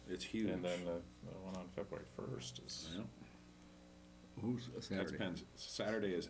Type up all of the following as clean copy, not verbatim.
It's huge. And then the one on February 1st is... Yeah. Who's Saturday? That depends. Saturday is...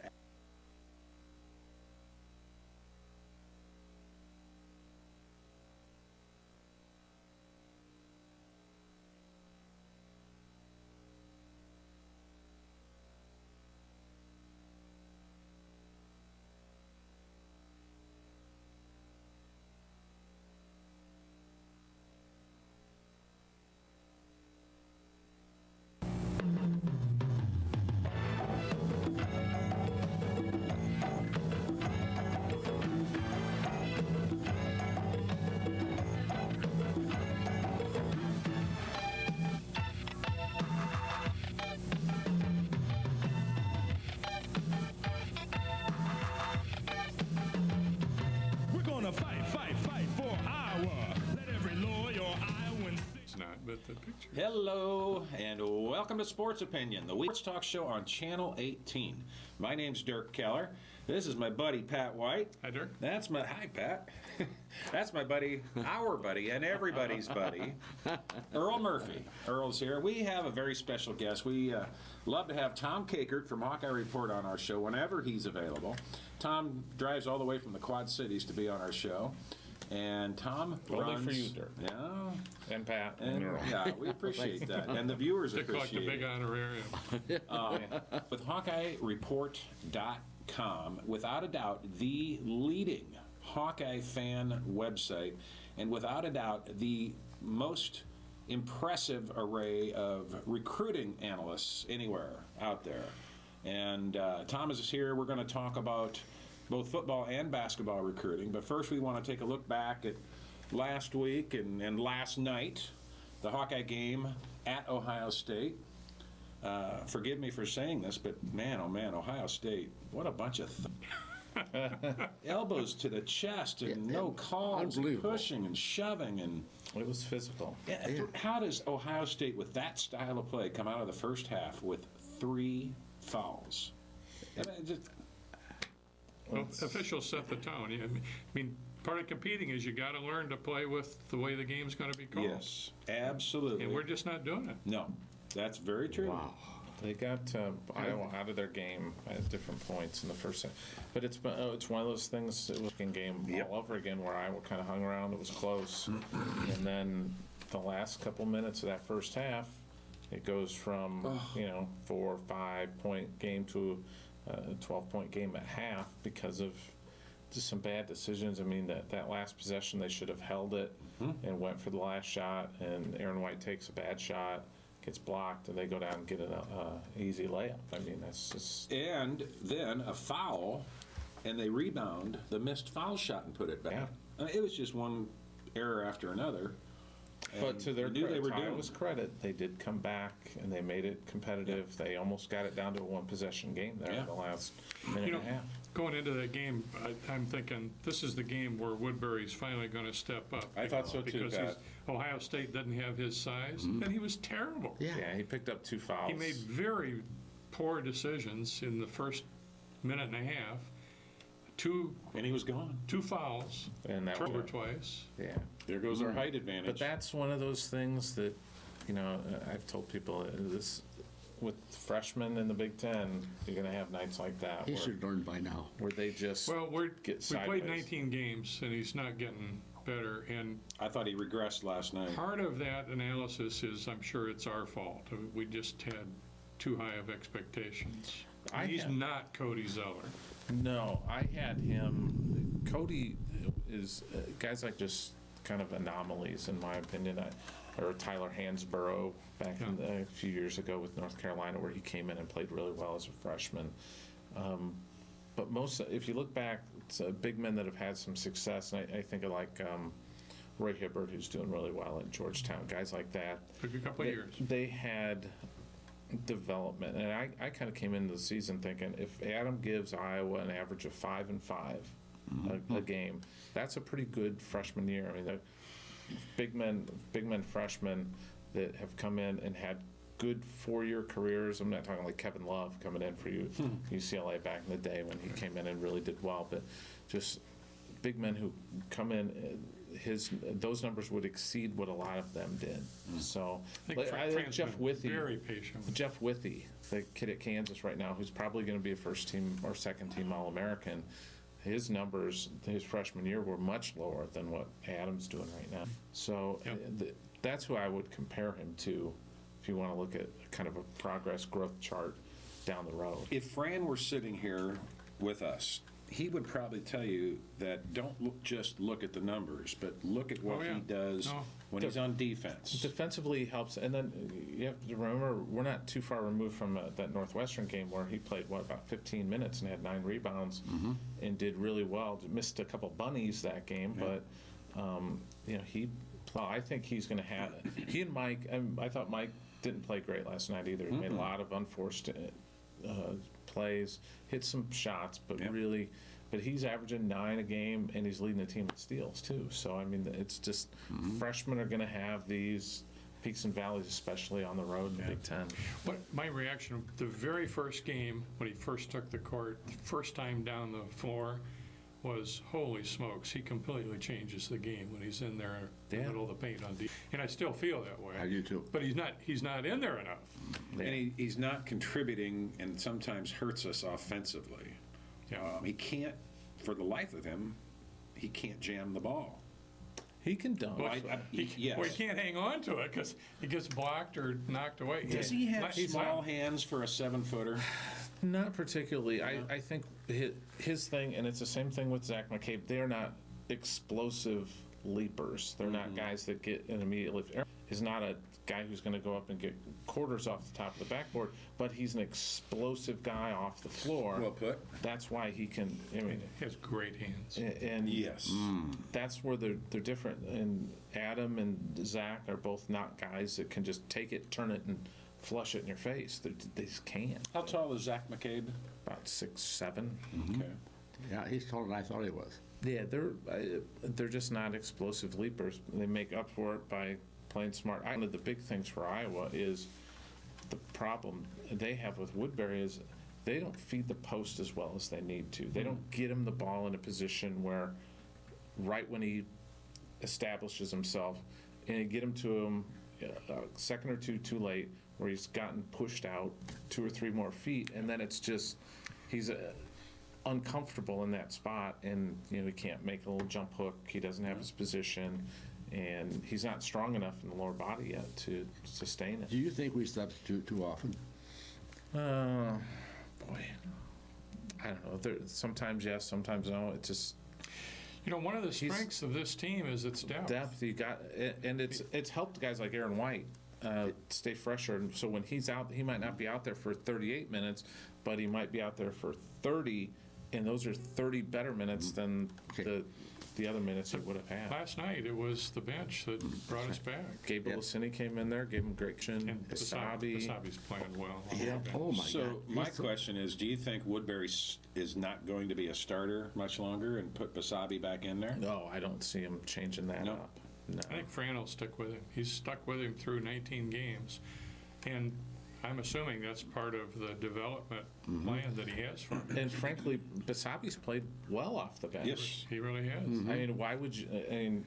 But the picture. Hello, and welcome to Sports Opinion, the Sports Talk Show on Channel 18. My name's Dirk Keller. This is my buddy, Pat White. Hi, Dirk. Hi, Pat. That's my buddy, our buddy, and everybody's buddy, Earl Murphy. Earl's here. We have a very special guest. We love to have Tom Kakert from Hawkeye Report on our show whenever he's available. Tom drives all the way from the Quad Cities to be on our show. And Tom runs... for you, Dirk. Yeah. And Pat. And yeah, we appreciate that. And the viewers To collect a appreciate big it. honorarium. With HawkeyeReport.com, without a doubt, the leading Hawkeye fan website, and without a doubt, the most impressive array of recruiting analysts anywhere out there. And Tom is here. We're going to talk about both football and basketball recruiting. But first, we want to take a look back at last week and last night, the Hawkeye game at Ohio State. Forgive me for saying this, but man, oh man, Ohio State, what a bunch of elbows to the chest and no calls, and pushing and shoving. And it was physical. How does Ohio State, with that style of play, come out of the first half with 3 fouls? I mean, Officials set the tone. I mean, part of competing is you got to learn to play with the way the game's going to be called. Yes, absolutely. And we're just not doing it. No, that's very true. Wow. They got Iowa out of their game at different points in the first half. But it's one of those things, it was a game all over again where Iowa kind of hung around. It was close. And then the last couple minutes of that first half, it goes from, 4 or 5 point game to a 12-point game at half because of just some bad decisions. I mean, that last possession, they should have held it and went for the last shot, and Aaron White takes a bad shot, gets blocked, and they go down and get an easy layup. I mean, that's just... And then a foul, and they rebound the missed foul shot and put it back. Yeah. I mean, it was just one error after another. But to their credit, Iowa's credit, they did come back and they made it competitive. Yeah. They almost got it down to a one-possession game there in the last minute and a half. Going into that game, I'm thinking this is the game where Woodbury's finally going to step up. I thought so too, because Ohio State doesn't have his size, and he was terrible. Yeah, he picked up 2 fouls. He made very poor decisions in the first minute and a half. And he was gone. 2 fouls. And that was twice. Yeah. There goes our height advantage. But that's one of those things that, I've told people this with freshmen in the Big Ten, you're going to have nights like that. He should learn by now. Where they just get sideways. We played 19 games, and he's not getting better. And I thought he regressed last night. Part of that analysis is, I'm sure it's our fault. We just had too high of expectations. He's not Cody Zeller. No, I had him. Cody is guys like just kind of anomalies in my opinion. Or Tyler Hansborough back a few years ago with North Carolina, where he came in and played really well as a freshman. But if you look back, it's big men that have had some success, and I think of like Roy Hibbert, who's doing really well at Georgetown. Guys like that. Took a couple of years. They had development, and I kind of came into the season thinking if Adam gives Iowa an average of 5 and 5 a game, that's a pretty good freshman year. I mean, the big men freshmen that have come in and had good 4-year careers. I'm not talking like Kevin Love coming in for UCLA back in the day when he came in and really did well, but just big men who come in those numbers would exceed what a lot of them did. So, I think I think Fran's Jeff been Withy, very patient. Jeff Withy, the kid at Kansas right now, who's probably going to be a first team or second team All-American, his numbers his freshman year were much lower than what Adam's doing right now. So Yep. that's who I would compare him to if you want to look at kind of a progress growth chart down the road. If Fran were sitting here with us, he would probably tell you that don't just look at the numbers, but look at what Oh, yeah. he does No. when he's on defense. Defensively he helps, and then you have to remember, we're not too far removed from that Northwestern game where he played, about 15 minutes and had 9 rebounds and did really well. Missed a couple bunnies that game, but, I think he's going to have it. He and Mike, I thought Mike didn't play great last night either. He made a lot of unforced plays, hit some shots, but but he's averaging 9 a game, and he's leading the team in steals too. So it's just freshmen are going to have these peaks and valleys, especially on the road in the Big Ten. What my reaction, the very first game when he first took the court, the first time down the floor, was holy smokes, he completely changes the game when he's in there in the middle of the paint on defense. And I still feel that way. I do too. But he's not in there enough. And he's not contributing, and sometimes hurts us offensively. Yeah. He can't, for the life of him, he can't jam the ball. He can dunk. Well, Yes. Well, he can't hang on to it because he gets blocked or knocked away. Does he have He's small not- hands for a 7-footer? Not particularly. I think his thing, and it's the same thing with Zach McCabe, they're not explosive leapers. They're not guys that get an immediate lift. He's not a guy who's going to go up and get quarters off the top of the backboard, but he's an explosive guy off the floor. Well put. That's why he can, He has great hands. and Yes. that's where they're different. And Adam and Zach are both not guys that can just take it, turn it, and flush it in your face. They just can't. How tall is Zach McCabe? About 6'7". Okay. Yeah, he's taller than I thought he was. Yeah, they're just not explosive leapers. They make up for it by playing smart. One of the big things for Iowa is the problem they have with Woodbury is they don't feed the post as well as they need to. They don't get him the ball in a position where right when he establishes himself, and you get him to him a second or two too late, where he's gotten pushed out 2 or 3 more feet, and then it's just he's uncomfortable in that spot, and he can't make a little jump hook. He doesn't have his position, and he's not strong enough in the lower body yet to sustain it. Do you think we substitute too often? Boy, I don't know. Sometimes yes, sometimes no. It's just One of the strengths of this team is its depth. depth. You got, and it's helped guys like Aaron White stay fresher. And so when he's out, he might not be out there for 38 minutes, but he might be out there for 30, and those are 30 better minutes than the other minutes he would have had. Last night, it was the bench that brought us back. Gabe Lascini came in there, gave him great chin. And Basabi. Basabi's playing well. Yeah. Oh, my God. So my He's so- question is, do you think Woodbury is not going to be a starter much longer and put Basabi back in there? No, I don't see him changing that No. up. No. I think Fran will stick with him. He's stuck with him through 19 games. And I'm assuming that's part of the development plan that he has for him. And frankly, Basabi's played well off the bench. Yes. He really has. I mean, why would you? I mean,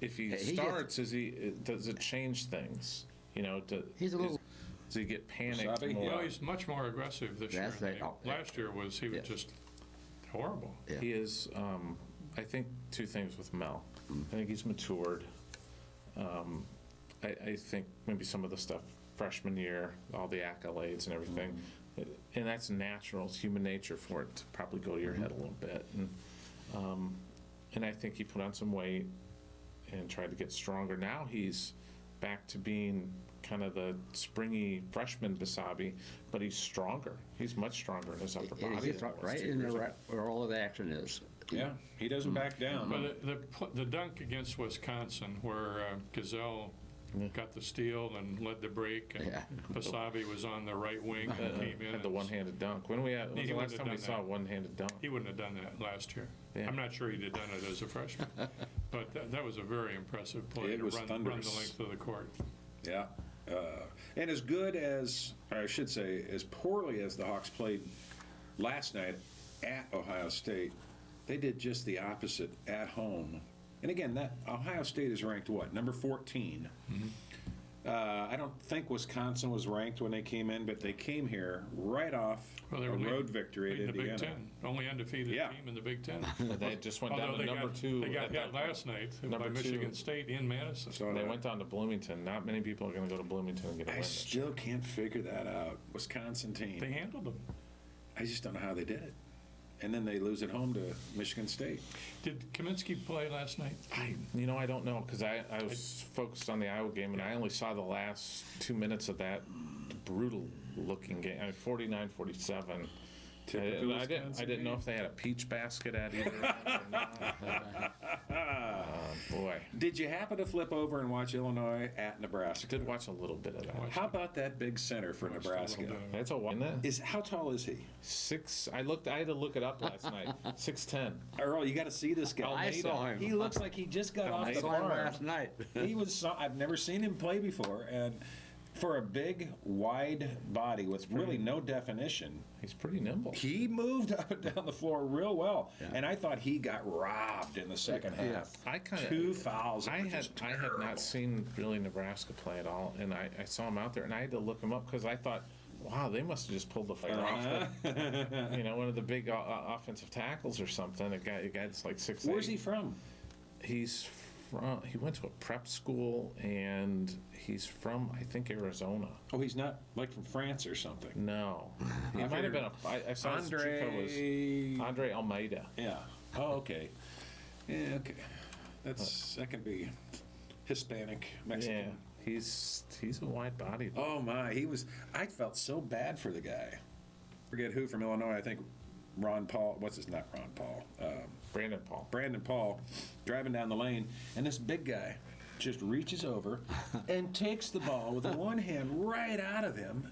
if he He starts, does it change things? He's a little. Does he get panicked Wasabi? more? Well, he's much more aggressive this year. That's right. Oh, yeah. Last year he was Yeah. just horrible. Yeah. He is. I think 2 things with Mel. I think he's matured. I think maybe some of the stuff freshman year, all the accolades and everything, and that's natural. It's human nature for it to probably go to your head a little bit. And I think he put on some weight and tried to get stronger. Now he's back to being kind of the springy freshman Basabi, but he's stronger. He's much stronger in his upper body. And he's than he was right 2 in years there ago. where all of the action is. Yeah, he doesn't back down. But the dunk against Wisconsin, where Gazelle got the steal and led the break, and Yeah. Basabi was on the right wing and came in. Had the one-handed dunk. When's the He last wouldn't time we have saw a done that. one-handed dunk? He wouldn't have done that last year. Yeah. I'm not sure he'd have done it as a freshman. But that was a very impressive play It to was run the thunderous. length of the court. Yeah. And as good as, or I should say, as poorly as the Hawks played last night at Ohio State, they did just the opposite at home And again, that Ohio State is ranked what? Number 14. I don't think Wisconsin was ranked when they came in, but they came here right off Well, they a were road victory at leading the Big Indiana. Ten, only undefeated Yeah. team in the Big Ten. They just went down Although to number 2. They got at hit that point. last night by Number Michigan 2. State in Madison. So They went down to Bloomington. Not many people are going to go to Bloomington and get a I win. this still year. can't figure that out. Wisconsin team. They handled them. I just don't know how they did it. And then they lose at home to Michigan State. Did Kaminsky play last night? I don't know because I was focused on the Iowa game and I only saw the last 2 minutes of that brutal-looking game. I mean, 49-47. Typical I didn't Wisconsin know game. if they had a peach basket at either end or not. Boy, Did you happen to flip over and watch Illinois at I Nebraska? did watch a little bit of that. How about that big center for Watched a Nebraska? little bit. That's a one. How tall is he? 6. I had to look it up last night. 6'10". Earl, you got to see this guy. I saw him. He looks like he just got off I the saw him farm. last night. I've never seen him play before, and for a big, wide body with really no definition, He's pretty nimble. he moved up and down the floor real well. Yeah. And I thought he got robbed in the second half. I kind of 2 fouls. I which had is I had terrible. not seen really Nebraska play at all, and I saw him out there, and I had to look him up because I thought, wow, they must have just pulled the fire off. One of the big offensive tackles or something. A guy that's like 6'8". Where's he from? He went to a prep school, and he's from I think Arizona. Oh, he's not like from France or something. No, he might have been I saw his cheat code was Andre Almeida. Yeah. Oh, okay. Yeah, okay. That can be Hispanic, Mexican. Yeah, he's a wide body. Oh my, I felt so bad for the guy. Forget who from Illinois. I think Ron Paul. Not Ron Paul? Brandon Paul. Brandon Paul, driving down the lane, and this big guy just reaches over and takes the ball with one hand right out of him,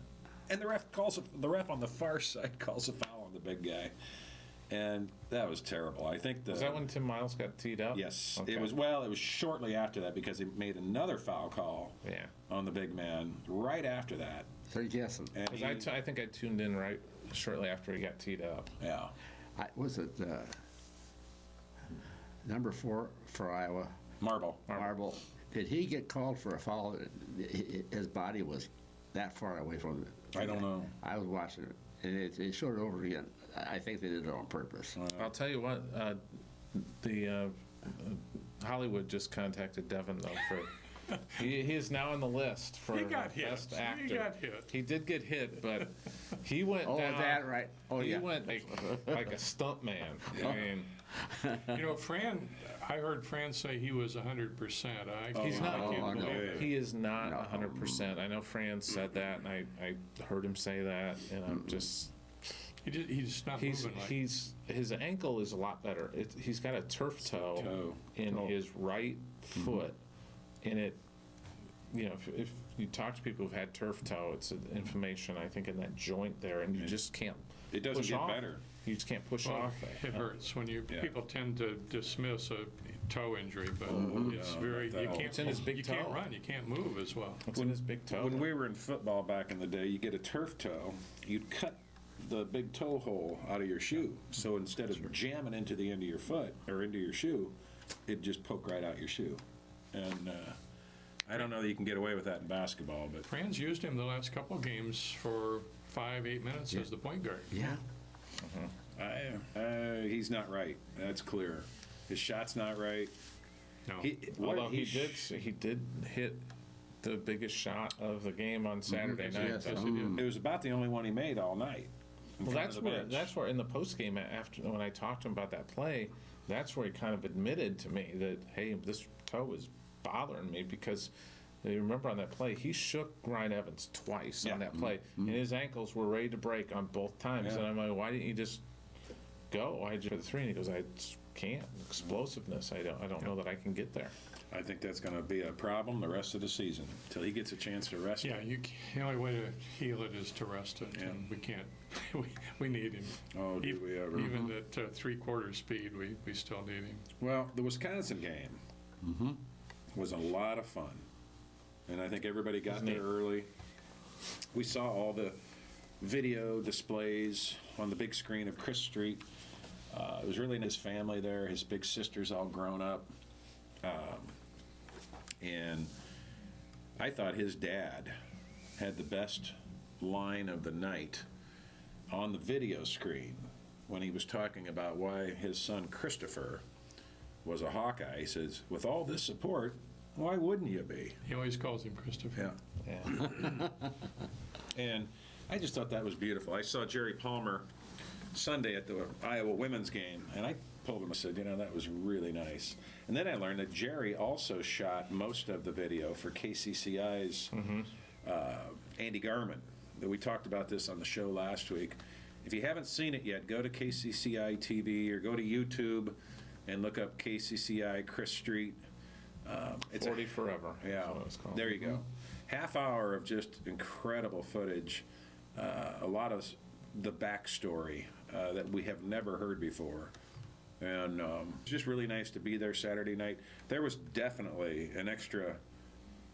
and the ref on the far side calls a foul on the big guy, and that was terrible. I think Was that when Tim Miles got teed up? Yes, Okay. it was. Well, it was shortly after that because he made another foul call Yeah. on the big man right after that. So you're guessing. And Because I think I tuned in right shortly after he got teed up. yeah. Was it number 4 for Iowa? Marble. Marble. Did he get called for a foul? His body was that far away from it. I don't know. I was watching it, and it showed it over again. I think they did it on purpose. I'll tell you what, the Hollywood just contacted Devin though for he is now on the list for He got hit. best He actor. got hit. He did get hit, but he went Oh, down. that right. Oh, he yeah. went like a stunt man. I mean, Fran, I heard Fran say he was 100%. he's not. Oh, I know. He is not No. 100%. I know Fran said that, and I heard him say that, and I'm just. He's not moving like. His ankle is a lot better. He's got a turf toe in his right foot, and it, if you talk to people who've had turf toe, it's an inflammation, I think, in that joint there, and you just can't. It doesn't push get off. better. You just can't push Well, off. it hurts when Yeah. people tend to dismiss a toe injury, but it's yeah, very that you helps. can't. It's in his big you can't toe. run. You can't move as well. It's in his big toe. When we were in football back in the day, you get a turf toe, you'd cut the big toe hole out of your shoe. So instead of jamming into the end of your foot or into your shoe, it'd just poke right out your shoe. And I don't know that you can get away with that in basketball, but Fran's used him the last couple of games for 5-8 minutes as the point guard. Yeah. he's not right. That's clear. His shot's not right. No. Although he did hit the biggest shot of the game on Saturday night. Yes. Yes, he did. It was about the only one he made all night. in Well, front of the bench. that's where in the post game after when I talked to him about that play, that's where he kind of admitted to me that hey, this toe is bothering me because you remember on that play he shook Ryan Evans twice Yeah. on that play, and his ankles were ready to break on both times. Yeah. And I'm like, why didn't you just go? Why did you for the three? And he goes, I just can't. Explosiveness. I don't know that I can get there. I think that's going to be a problem the rest of the season until he gets a chance to rest. Yeah, the only way to heal it is to rest it, Yeah. and we can't. we need him. Oh, do we ever? Even at 3/4 speed, we still need him. Well, the Wisconsin game was a lot of fun, and I think everybody got Isn't there it? early. We saw all the video displays on the big screen of Chris Street. It was really his family there. His big sister's all grown up. And I thought his dad had the best line of the night on the video screen when he was talking about why his son Christopher was a Hawkeye. He says, with all this support, why wouldn't you be? He always calls him Christopher. Yeah. And I just thought that was beautiful. I saw Jerry Palmer Sunday at the Iowa women's game, and I told him, I said, that was really nice. And then I learned that Jerry also shot most of the video for KCCI's Andy Garman. We talked about this on the show last week. If you haven't seen it yet, go to KCCI TV or go to YouTube and look up KCCI Chris Street. It's 40 Forever. Yeah, That's what it's called. there you go. Half hour of just incredible footage, a lot of the backstory that we have never heard before. And it's just really nice to be there Saturday night. There was definitely an extra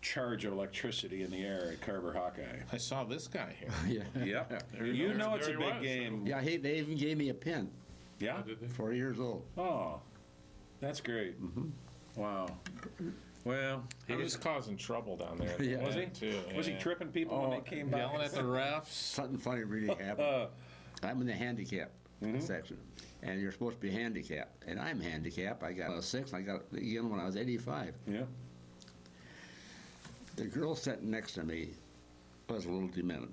charge of electricity in the air at Carver Hawkeye. I saw this guy here. Yeah. Yep. you You go. know it's a There he big was. game. Yeah, they even gave me a pin, Yeah? Did they? 4 years old. Oh, that's great. Wow. Well, He was causing trouble down there. Yeah. was he? Too, Was he yeah. tripping people when they came by? Yelling at the refs. Something funny really happened. I'm in the handicap section, and you're supposed to be handicapped, and I'm handicapped. I got a 6, and I got it again when I was 85. Yeah. The girl sitting next to me was a little demented.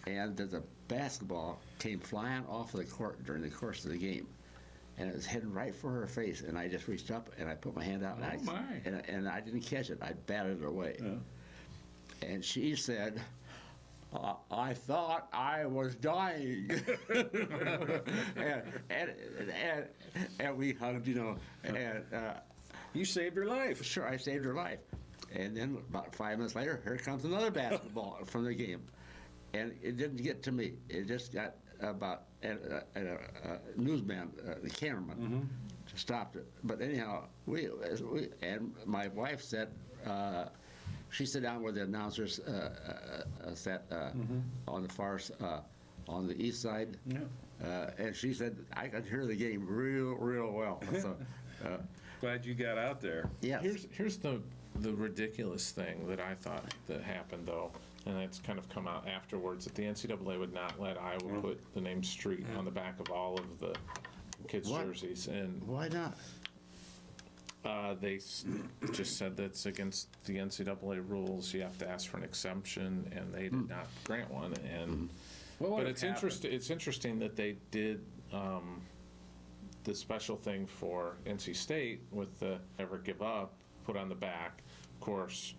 And the basketball came flying off of the court during the course of the game. And it was heading right for her face. And I just reached up and I put my hand out and, Oh, my. and I didn't catch it. I batted it away. Yeah. And she said, I thought I was dying. and we hugged, and You saved her life. sure, I saved her life. And then about 5 minutes later, here comes another basketball from the game. And it didn't get to me. It just got about a newsman, the cameraman, stopped it. But anyhow, we and my wife said, she sat down where the announcers sat on the far, on the east side. Yeah. And she said, I could hear the game real well. So, Glad you got out there. yeah. Here's the ridiculous thing that I thought that happened, though, and it's kind of come out afterwards, that the NCAA would not let Iowa put the name Street on the back of all of the kids' What? jerseys. And Why not? they just said that's against the NCAA rules. You have to ask for an exemption, and they did not grant one. And What would but have it's happened? interesting. It's interesting that they did the special thing for NC State with the Never Give Up put on the back. Of course,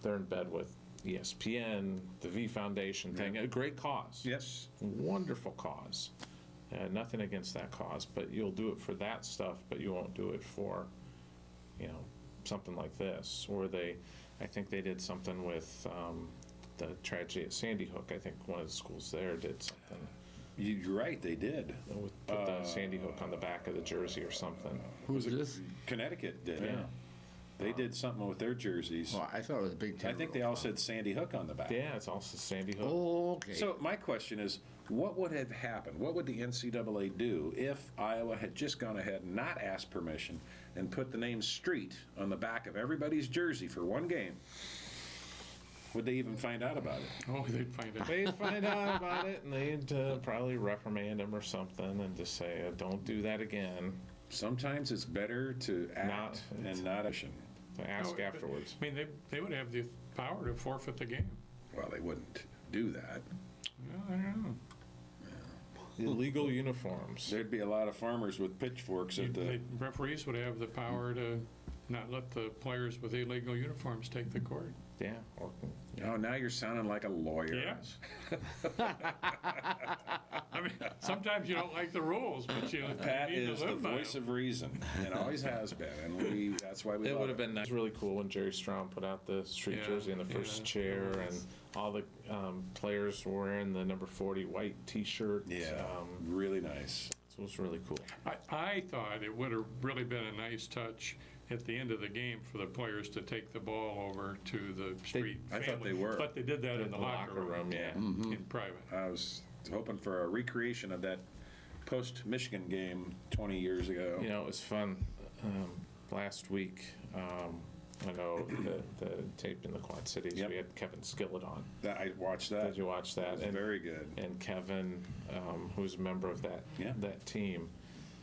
they're in bed with ESPN, the V Foundation thing. A great cause. Yes. Wonderful cause. Nothing against that cause, but you'll do it for that stuff, but you won't do it for, something like this. Or I think they did something with the tragedy at Sandy Hook. I think one of the schools there did something. You're right, they did. Put the Sandy Hook on the back of the jersey or something. Who's this? Connecticut did. Yeah. They did something with their jerseys. Well, I thought it was a Big Ten. I think they all said Sandy Hook on the back. Yeah, it's also Sandy Hook. Oh, okay. So my question is, what would have happened? What would the NCAA do if Iowa had just gone ahead and not asked permission and put the name Street on the back of everybody's jersey for one game? Would they even find out about it? Oh, they'd find out. They'd find out about it, and they'd probably reprimand him or something and just say, don't do that again. Sometimes it's better to act and not action. To ask No, afterwards. I mean, they would have the power to forfeit the game. Well, they wouldn't do that. Well, I don't know. Illegal uniforms. There'd be a lot of farmers with pitchforks at the. The referees would have the power to not let the players with illegal uniforms take the court. Yeah. Oh, now you're sounding like a lawyer. Yeah. I mean, sometimes you don't like the rules, but you Pat need is to the live by voice them. of reason, and always has been, and that's why we It love would have been nice. It was really cool when Jerry Strom put out the street Yeah, jersey in the first yeah. chair, and all the players were wearing the number 40 white T-shirt. Yeah, really nice. So it was really cool. I thought it would have really been a nice touch at the end of the game for the players to take the ball over to the street I family. thought they were. But they did that in the locker room. yeah. In private. I was hoping for a recreation of that post-Michigan game 20 years ago. It was fun. last week, I know the tape in the Quad Cities, Yep. we had Kevin Skillett on. I watched that. Did you watch that? It was very good. And Kevin, who's a member of that team,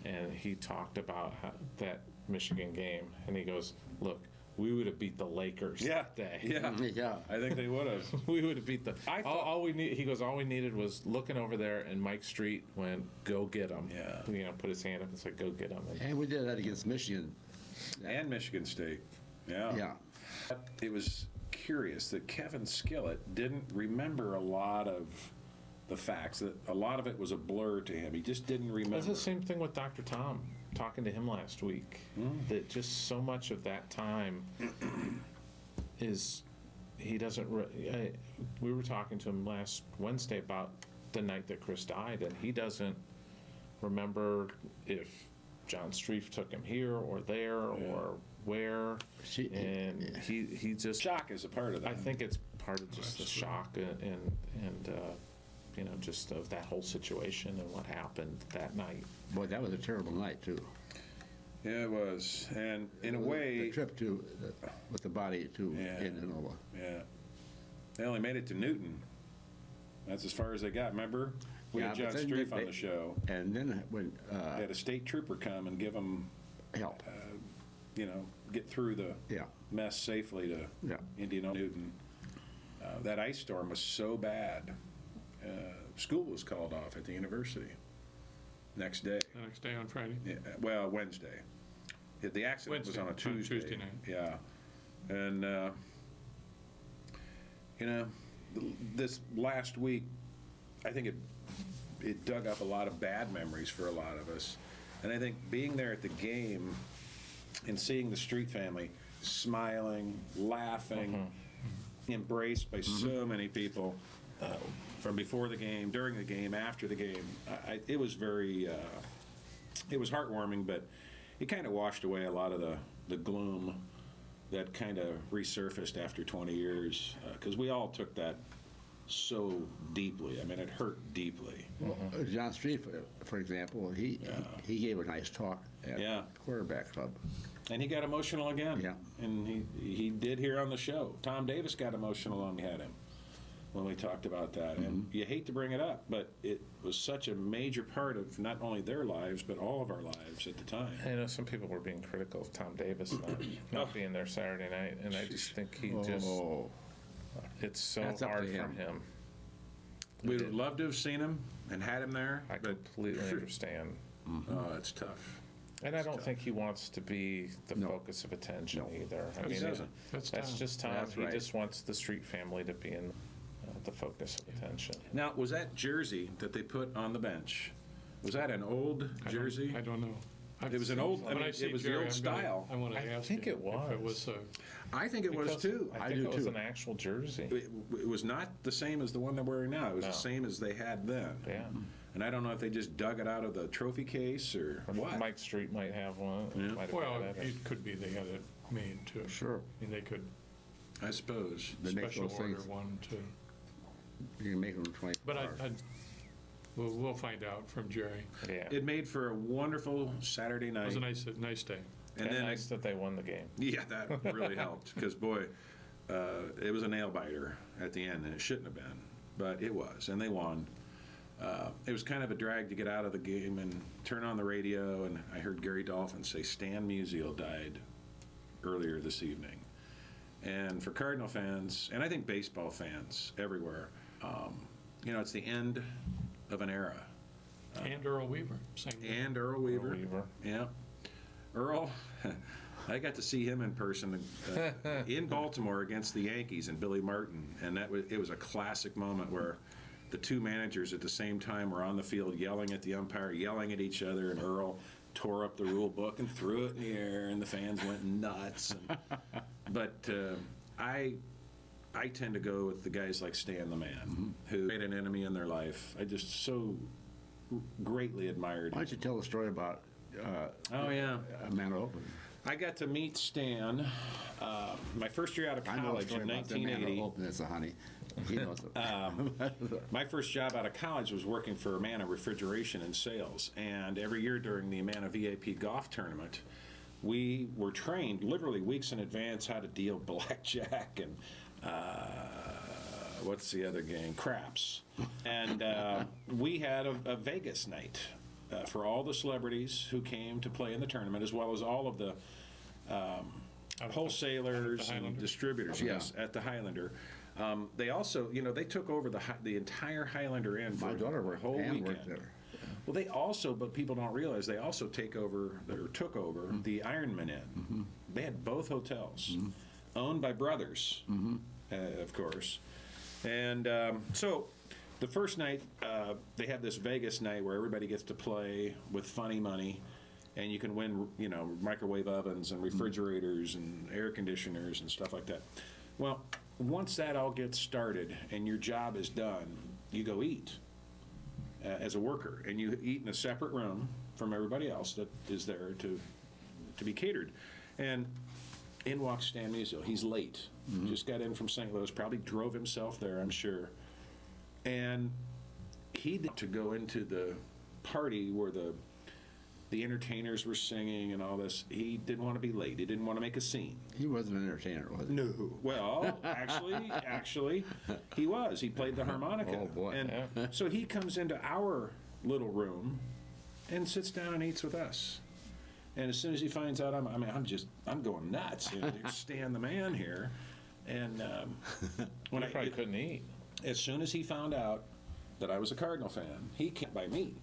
and he talked about that Michigan game, and he goes, "Look, we would have beat the Lakers that day. Yeah. Yeah. I think they would have. We would have beat the. I thought- all we need. He goes. All we needed was looking over there, and Mike Street went, "Go get him." Yeah. You know, put his hand up and said, "Go get him." And we did that against Michigan. And Michigan State. Yeah. Yeah. It was curious that Kevin Skillett didn't remember a lot of the facts. That a lot of it was a blur to him. He just didn't remember. That's the same thing with Dr. Tom. Talking to him last week, that just so much of that time is he doesn't. We were talking to him last Wednesday about the night that Chris died, and he doesn't remember if John Streif took him here or there or where, and he just. Shock is a part of that. I think it's part of just the shock and you know, just of that whole situation and what happened that night. Boy, that was a terrible night, too. Yeah, it was. And in a The way, trip to, with the body to Yeah. Indianola. yeah, they only made it to Newton. That's as far as they got. Remember, we had Yeah, John but then Streif they- on the show. And then when, They had a state trooper come and give them, help, you know, get through the yeah, mess safely to yeah. Indianola, Newton. That ice storm was so bad. School was called off at the university next day. The next day on Friday. Yeah, well, Wednesday. The accident was Wednesday, on a on Tuesday. Tuesday night. Yeah. And, you know, this last week, I think it dug up a lot of bad memories for a lot of us. And I think being there at the game and seeing the Street family smiling, laughing, embraced by so many people from before the game, during the game, after the game, it was very, it was heartwarming, but it kind of washed away a lot of the gloom that kind of resurfaced after 20 years, because we all took that so deeply. I mean, it hurt deeply. John Streif, for example, he gave a nice talk at Yeah. quarterback club. And he got emotional again. Yeah. And he did here on the show. Tom Davis got emotional when we had him, when we talked about that. And you hate to bring it up, but it was such a major part of not only their lives, but all of our lives at the time. I know some people were being critical of Tom Davis not being there Saturday night, and I just think he just, Oh, it's so That's up to hard him. from him. We would have loved to have seen him and had him there. I but completely understand. Oh, it's tough. And I don't think he wants to be the No. focus of attention No. either. I He mean, doesn't. That's that's Tom. just Tom. That's He right. just wants the Street family to be in the focus of attention. Now, was that jersey that they put on the bench, was that an old jersey? I don't know. It was an old, I When mean, see it was the Jerry, old I'm gonna- style. I want to I ask think him it if it was. was I think it was Because too. I I think do it was too. an actual jersey. It was not the same as the one they're wearing now. It was No. the same as they had then. Yeah. And I don't know if they just dug it out of the trophy case or what. Mike Street might have one. Yeah. Might have Well, had it. it could be they had it made too. Sure. I mean, they could I suppose. They make special those order things. one to, You can make them 20. but we'll find out from Jerry. Yeah. It made for a wonderful Saturday It night. was a nice day. And And then, nice that they won the game. yeah, that really helped because boy, it was a nail biter at the end, and it shouldn't have been, but it was, and they won. It was kind of a drag to get out of the game and turn on the radio, and I heard Gary Dolphin say Stan Musial died earlier this evening. And for Cardinal fans, and I think baseball fans everywhere, you know, it's the end of an era. And Earl Weaver, same day. And Earl Weaver. Weaver. Yeah. Earl, I got to see him in person in Baltimore against the Yankees and Billy Martin, and it was a classic moment where the two managers at the same time were on the field yelling at the umpire, yelling at each other, and Earl tore up the rule book and threw it in the air, and the fans went nuts. But I tend to go with the guys like Stan the Man, who made an enemy in their life. I just so greatly admired Why him. don't you tell the story about Oh, yeah. Amanda Open? I got to meet Stan my first year out of I know a college story in about the Amanda 1980. Open. It's a honey. He knows it. My first job out of college was working for Amana Refrigeration and Sales. And every year during the Amana VIP Golf Tournament, we were trained literally weeks in advance how to deal blackjack and what's the other game? Craps. And we had a Vegas night for all the celebrities who came to play in the tournament, as well as all of the wholesalers and distributors, yes, at the Highlander. They also, they took over the entire Highlander Inn for My daughter a worked whole and weekend. worked there. Well, they also, but people don't realize, they also took over the Ironman Inn. They had both hotels, owned by brothers, of course. And so the first night, they have this Vegas night where everybody gets to play with funny money, and you can win, microwave ovens and refrigerators and air conditioners and stuff like that. Well, once that all gets started and your job is done, you go eat as a worker, and you eat in a separate room from everybody else that is there to be catered. And in walks Stan Musial. He's late. Just got in from St. Louis, probably drove himself there, I'm sure. And he to go into the party where the entertainers were singing and all this. He didn't want to be late. He didn't want to make a scene. He wasn't an entertainer, was he? No. Well, actually, he was. He played the harmonica. Oh, boy. And so he comes into our little room and sits down and eats with us. And as soon as he finds out, I'm going nuts. There's Stan the man here. And when I probably couldn't eat. As soon as he found out that I was a Cardinal fan, he came by me.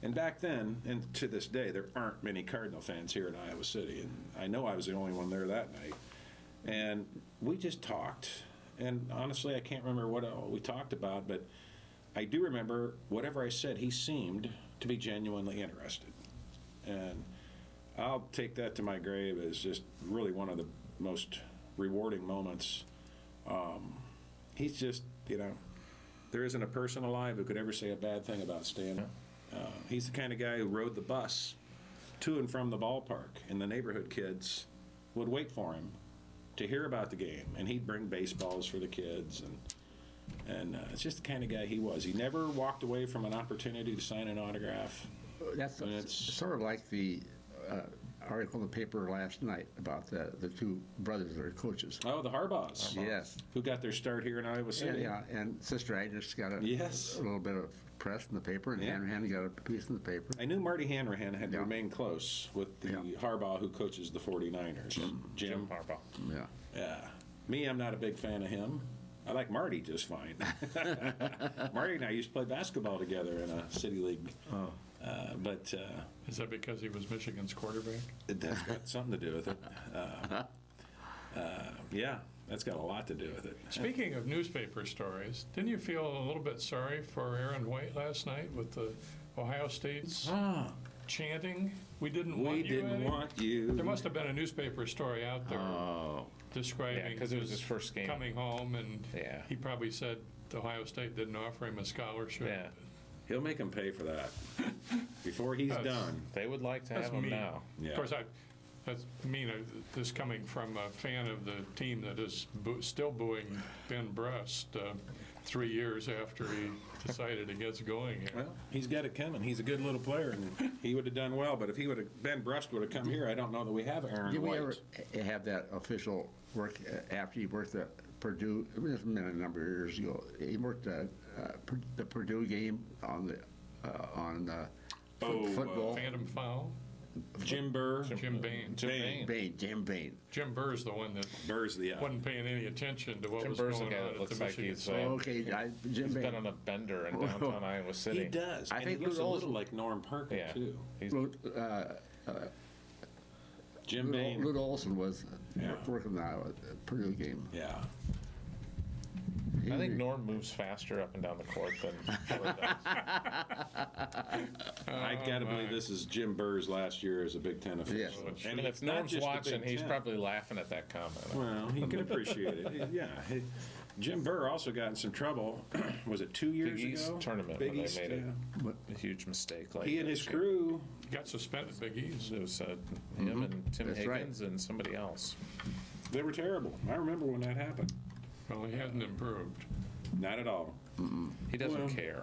And back then, and to this day, there aren't many Cardinal fans here in Iowa City. And I know I was the only one there that night. And we just talked. And honestly, I can't remember what all we talked about, but I do remember whatever I said, he seemed to be genuinely interested. And I'll take that to my grave as just really one of the most rewarding moments. He's just, there isn't a person alive who could ever say a bad thing about Stan. He's the kind of guy who rode the bus to and from the ballpark, and the neighborhood kids would wait for him to hear about the game, and he'd bring baseballs for the kids, and it's just the kind of guy he was. He never walked away from an opportunity to sign an autograph. That's sort of like the article in the paper last night about the two brothers that are coaches. Oh, the Harbaughs. Yes. Who got their start here in Iowa City. Yeah, and Sister Agnes got a little bit of press in the paper, and Hanrahan got a piece in the paper. I knew Marty Hanrahan had remained close with the Harbaugh who coaches the 49ers. Jim Harbaugh. Yeah. Yeah. Me, I'm not a big fan of him. I like Marty just fine. Marty and I used to play basketball together in a city league. But Is that because he was Michigan's quarterback? that's got something to do with it. Yeah, that's got a lot to do with it. Speaking of newspaper stories, didn't you feel a little bit sorry for Aaron White last night with the Ohio State's chanting, "We didn't want you"? We didn't want you. There must have been a newspaper story out there describing because it was his first game. coming home, and Yeah. he probably said Ohio State didn't offer him a scholarship. Yeah. He'll make him pay for that before he's done. They would like to That's have him mean. now. Yeah. Of course, that's mean. This coming from a fan of the team that is still booing Ben Brust 3 years after he decided against going here. Well, he's got it coming. He's a good little player, and he would have done well. But if Ben Brust would have come here, I don't know that we have Aaron Did we White. ever have that official work after he worked at Purdue? It was been a number of years ago. He worked the Purdue game on football. Phantom foul. Jim Burr. Jim Bain. Jim Bain. Jim Burr's the one that Burr's the wasn't paying any attention to what Jim was Burr's the going guy on that at looks the like Michigan he's, State. Okay, Jim He's Bain. been on a bender in downtown Iowa City. He does. I And think he looks a Lute little Olson- like Norm Perkins, Yeah. too. He's, Jim Bain. Lute Olson was Yeah. working the Purdue game. Yeah. I think Norm moves faster up and down the court than Kelly does. I got to believe this is Jim Burr's last year as a Big Ten official. Yes. And it's if not Norm's just the watching, Big he's Ten. probably laughing at that comment. Well, he can appreciate it. Yeah. Jim Burr also got in some trouble. Was it 2 years Big East ago? tournament Big when they East, made yeah. a huge mistake. Like He and his this year. crew. He got suspended, Big East. It was him and Tim That's right. Higgins and somebody else. They were terrible. I remember when that happened. Well, he hasn't improved. Not at all. He doesn't Well, care.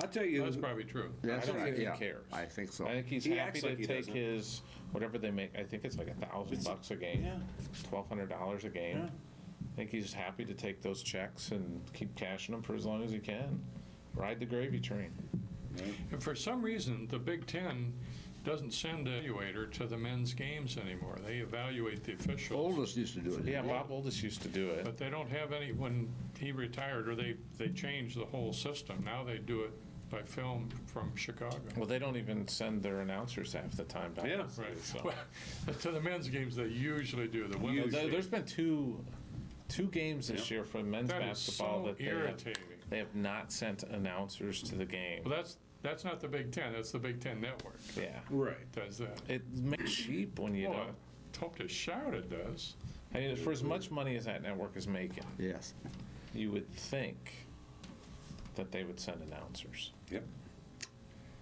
I'll tell you. That's probably true. That's I don't right, think he yeah. cares. I think so. I think he's He happy acts to like he take doesn't. his, whatever they make, I think it's like $1,000 a game. Yeah. $1,200 a game. Yeah. I think he's happy to take those checks and keep cashing them for as long as he can. Ride the gravy train. And for some reason, the Big Ten doesn't send an evaluator to the men's games anymore. They evaluate the officials. Oldest used to do it. Yeah, Bob Oldest used to do it. But they don't have any, when he retired, or they changed the whole system. Now they do it by film from Chicago. Well, they don't even send their announcers half the time back. Yeah. Right. So. Well, to the men's games, they usually do. The women's There's been two games this year for men's That is basketball so that irritating. they have not sent announcers to the game. Well, that's not the Big Ten. That's the Big Ten Network Yeah. Right. does that. It makes it cheap when you Well, don't. I hope to shout it does. I mean, for as much money as that network is making, Yes. you would think that they would send announcers. Yep.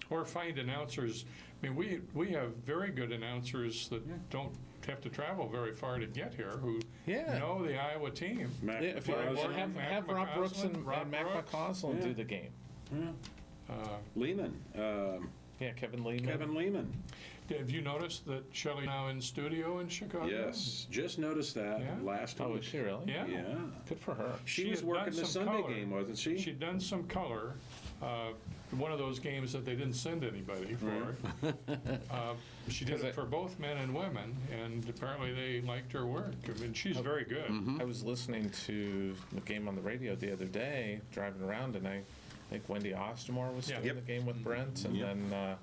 Or find announcers. I mean, we have very good announcers that don't have to travel very far to get here, who Yeah. know the Iowa team. Mac Yeah, if you McCausland, have Rob Brooks and Mac McCausland Yeah. do the game. Lehman, Yeah, Kevin Lehman. Kevin Lehman. Have you noticed that Shelley now in studio in Chicago? Yes, just noticed that Yeah. last Oh, week. is she really? Yeah. Yeah. Good for her. She She was had working done the some Sunday color. game, wasn't she? She'd done some color, one of those games that they didn't send anybody for. She did it for both men and women, and apparently they liked her work. I mean, she's very good. I was listening to the game on the radio the other day, driving around, and I think Wendy Ostemore was Yeah. doing Yep. the game with Brent, and Yep. then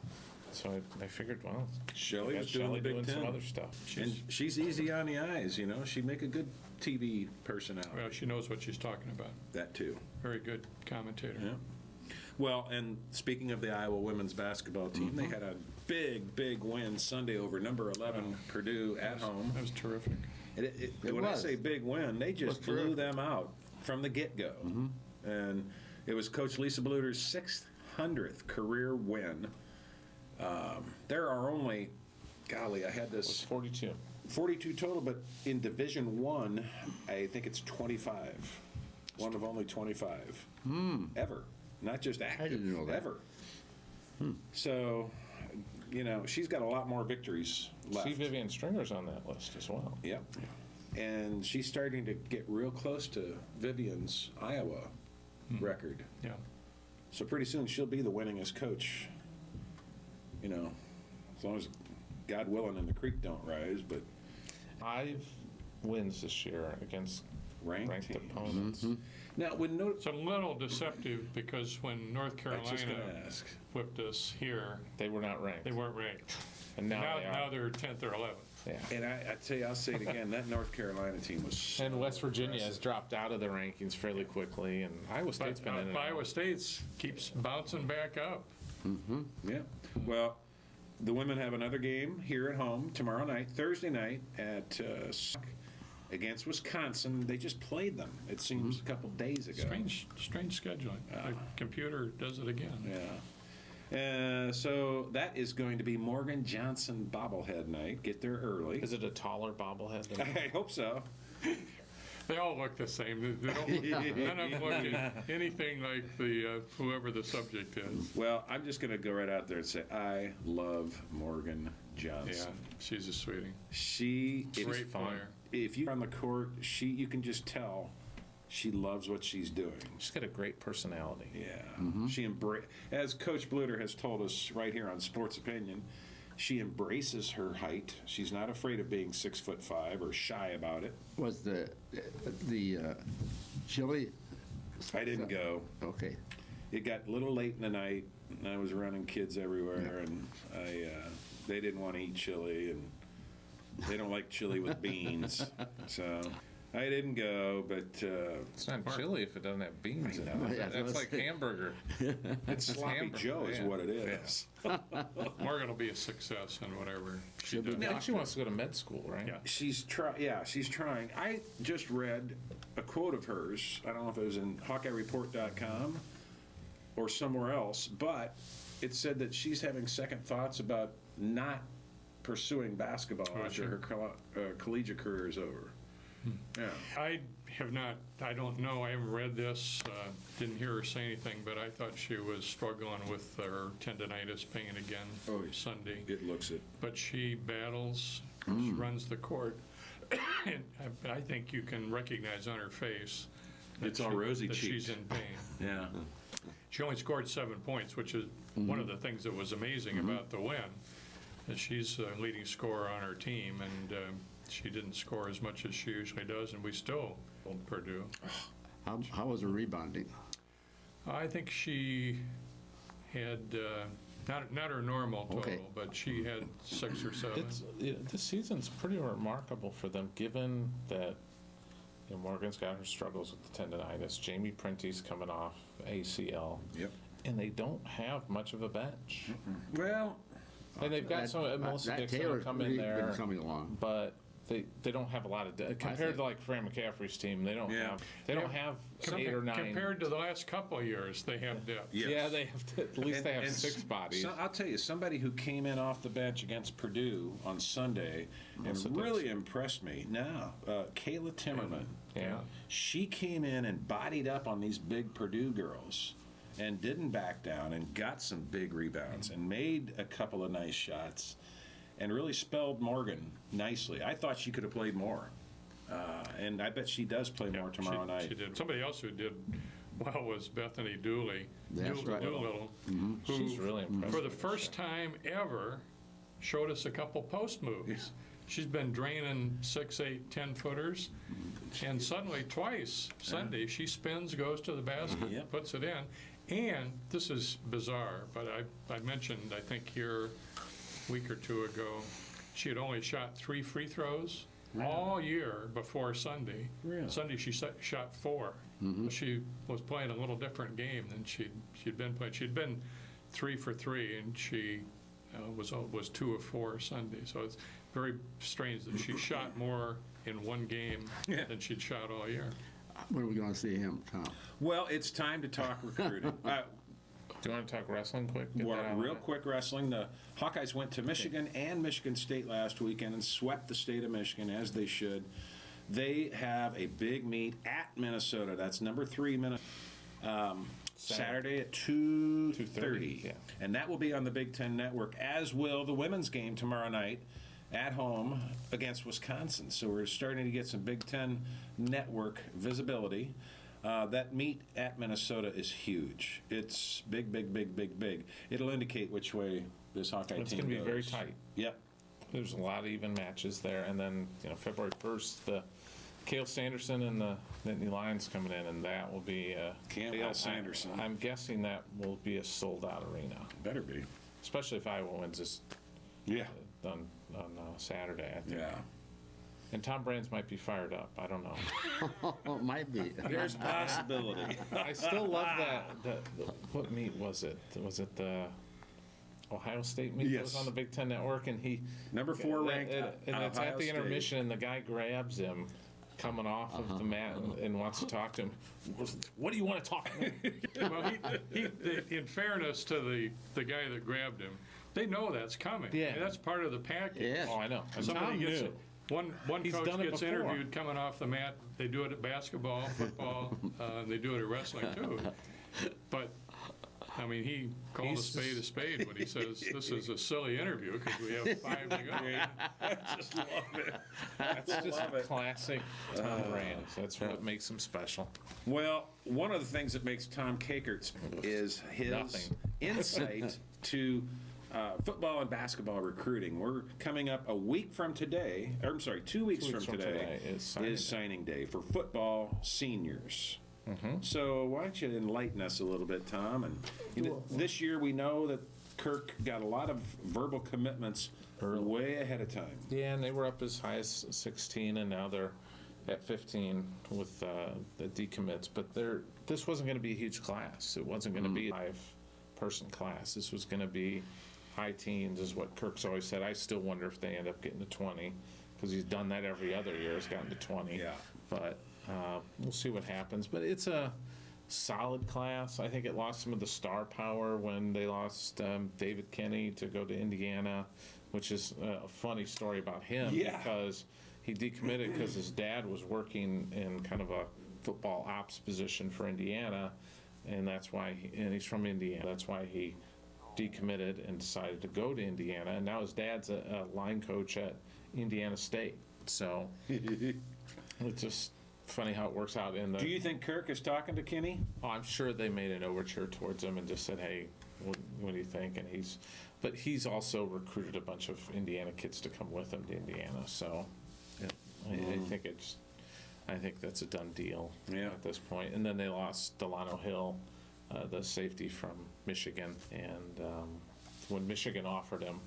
so I figured, well, Shelley I was got doing Shelley the Big doing Ten. some other stuff. And she's easy on the eyes, you know. She'd make a good TV personality. Well, she knows what she's talking about. That too. Very good commentator. Yeah. Well, and speaking of the Iowa women's basketball team, they had a big win Sunday over number 11 Purdue at home. That was terrific. And It when I was. say big win, they just was blew terrific. them out from the get-go. And it was Coach Lisa Bluter's 600th career win. There are only, golly, I had It was this 42. 42 total, but in Division One, I think it's 25. One of only 25 ever, not just active, didn't know that. ever. So, you know, she's got a lot more victories left. See Vivian Stringer's on that list as well. Yep. And she's starting to get real close to Vivian's Iowa record. Yeah. So pretty soon she'll be the winningest coach. You know, as long as God willing and the creek don't rise, but 5 wins this year against ranked, ranked teams. opponents. Now, when no, It's a little deceptive because when North I was just Carolina going to ask. whipped us here, They were not ranked. they weren't ranked. And now they are. Now they're 10th or 11th. Yeah. And I tell you, I'll say it again. That North Carolina team was. So And West Virginia has impressive. dropped out of the rankings fairly quickly, and Iowa State's But been in and Iowa out. State's keeps bouncing back up. Yeah. Well, the women have another game here at home tomorrow night, Thursday night at against Wisconsin. They just played them. It seems a couple days ago. Strange scheduling. The computer does it again. Yeah. So that is going to be Morgan Johnson bobblehead night. Get there early. Is it a taller bobblehead than I hope so. They all look the same. They don't, none of them look anything like the whoever the subject is. Well, I'm just going to go right out there and say I love Morgan Yeah, Johnson. she's a sweetie. She is Great fun. player. If you're on the court, you can just tell she loves what she's doing. She's got a great personality. Yeah, she as Coach Bluter has told us right here on Sports Opinion, she embraces her height. She's not afraid of being 6'5" or shy about it. Was the chili? I didn't go. Okay. It got a little late in the night, and I was running kids everywhere, and they didn't want to eat chili, and they don't like chili with beans, so I didn't go. But It's not chili if it doesn't have beans in it. Yeah, That's like hamburger. it's sloppy hamburger, Joe is yeah. what it is. Morgan will be a success in whatever she She'll be does. Now, she wants to go to med school, right? Yeah. She's trying. I just read a quote of hers. I don't know if it was in HawkeyeReport.com or somewhere else, but it said that she's having second thoughts about not pursuing basketball after her collegiate career is over. Yeah. I have not, I don't know, I haven't read this, didn't hear her say anything, but I thought she was struggling with her tendonitis pain again Oh, yeah. Sunday. It looks it. But she battles, she runs the court, and I think you can recognize on her face that It's all rosy that she's cheeked. in pain. Yeah. She only scored 7 points, which is one of the things that was amazing about the win. That she's the leading scorer on her team, and she didn't score as much as she usually does, and we still hold Purdue. How was her rebounding? I think she had, not her normal total, Okay. but she had 6 or 7. This season's pretty remarkable for them, given that Morgan's got her struggles with the tendonitis. Jamie Prenti's coming off ACL. Yep. And they don't have much of a bench. Well, And they've got Melissa Dixon will Taylor's come in really there, been coming along. but they don't have a lot of compared to like Fran McCaffrey's team. They don't Yeah. have 8 or 9. Compared to the last couple of years, they have depth. yes. Yeah, they have at least they have 6 bodies. So I'll tell you, somebody who came in off the bench against Purdue on Sunday Melissa and really Dixon. impressed me. Now, Kayla Timmerman. Yeah. She came in and bodied up on these big Purdue girls and didn't back down and got some big rebounds and made a couple of nice shots and really spelled Morgan nicely. I thought she could have played more. And I bet she does play more tomorrow night. She did. Somebody else who did well was Bethany Dooley. That's right. Doolittle, who, She's really impressive. for the first time ever, showed us a couple post moves. She's been draining 6, 8, 10-footers, and suddenly twice Sunday she spins, goes to the basket, Yep. puts it in. And this is bizarre, but I mentioned, I think here a week or 2 ago, she had only shot 3 free throws all year before Sunday. Really? Sunday she shot 4. She was playing a little different game than she'd been playing. She'd been 3 for 3, and she was 2 of 4 Sunday. So it's very strange that she shot more in one game Yeah. than she'd shot all year. When are we going to see him, Tom? Well, it's time to talk recruiting. Do you want to talk wrestling quick? Get Well, that out of real the way? quick wrestling. The Hawkeyes went to Michigan and Michigan State last weekend and swept the state of Michigan, as they should. They have a big meet at Minnesota. That's number 3 Minnesota. Saturday at 2:30. yeah. And that will be on the Big Ten Network, as will the women's game tomorrow night at home against Wisconsin. So we're starting to get some Big Ten Network visibility. That meet at Minnesota is huge. It's big, big, big, big, big. It'll indicate which way this Hawkeye It's team going to goes. be very tight. Yep. There's a lot of even matches there, and then February 1st, the Cale Sanderson and the Nittany Lions coming in, and that will be Cale Sanderson. I'm guessing that will be a sold-out arena, Better be. especially if Iowa wins this Yeah. on Saturday, I think. Yeah. And Tom Brands might be fired up. I don't know. Oh, it might be. There's possibility. I still love that. What meet was it? Was it the Ohio State meet that was Yes. on the Big Ten Network? And he Number 4 ranked and it's Ohio at the State. intermission, and the guy grabs him coming off of the mat and wants to talk to him. What do you want to talk to me? Well, in fairness to the guy that grabbed him, they know that's coming. Yeah. And that's part of the package. Yeah. Oh, I know. And Somebody Tom gets knew. it. One He's coach done it gets before. interviewed coming off the mat. They do it at basketball, football. They do it at wrestling too. But I mean, he called He's a spade when he says this is a silly interview because we have 5 to go. Just love it. That's just Love it. classic Tom Brands. That's what makes him special. Well, one of the things that makes Tom Kakert's is his Nothing. insight to football and basketball recruiting. We're coming up a week from today, or I'm sorry, 2 weeks, from today is signing day for football seniors. Mm-hmm. So why don't you enlighten us a little bit, Tom? And this year we know that Kirk got a lot of verbal commitments way ahead of time. Yeah, and they were up as high as 16, and now they're at 15 with the decommits. But this wasn't going to be a huge class. It wasn't going to be a 5-person class. This was going to be high teens, is what Kirk's always said. I still wonder if they end up getting to 20, because he's done that every other year. He's gotten to 20. Yeah. But we'll see what happens. But it's a solid class. I think it lost some of the star power when they lost David Kenny to go to Indiana, which is a funny story about him Yeah. because he decommitted because his dad was working in kind of a football ops position for Indiana, and that's why, and he's from Indiana, that's why he decommitted and decided to go to Indiana, and now his dad's a line coach at Indiana State. So it's just funny how it works out in the. Do you think Kirk is talking to Kenny? Oh, I'm sure they made an overture towards him and just said, "Hey, what do you think?" And but he's also recruited a bunch of Indiana kids to come with him to Indiana. So I think that's a done deal at this point. And then they lost Delano Hill, the safety from Michigan, and when Michigan offered him,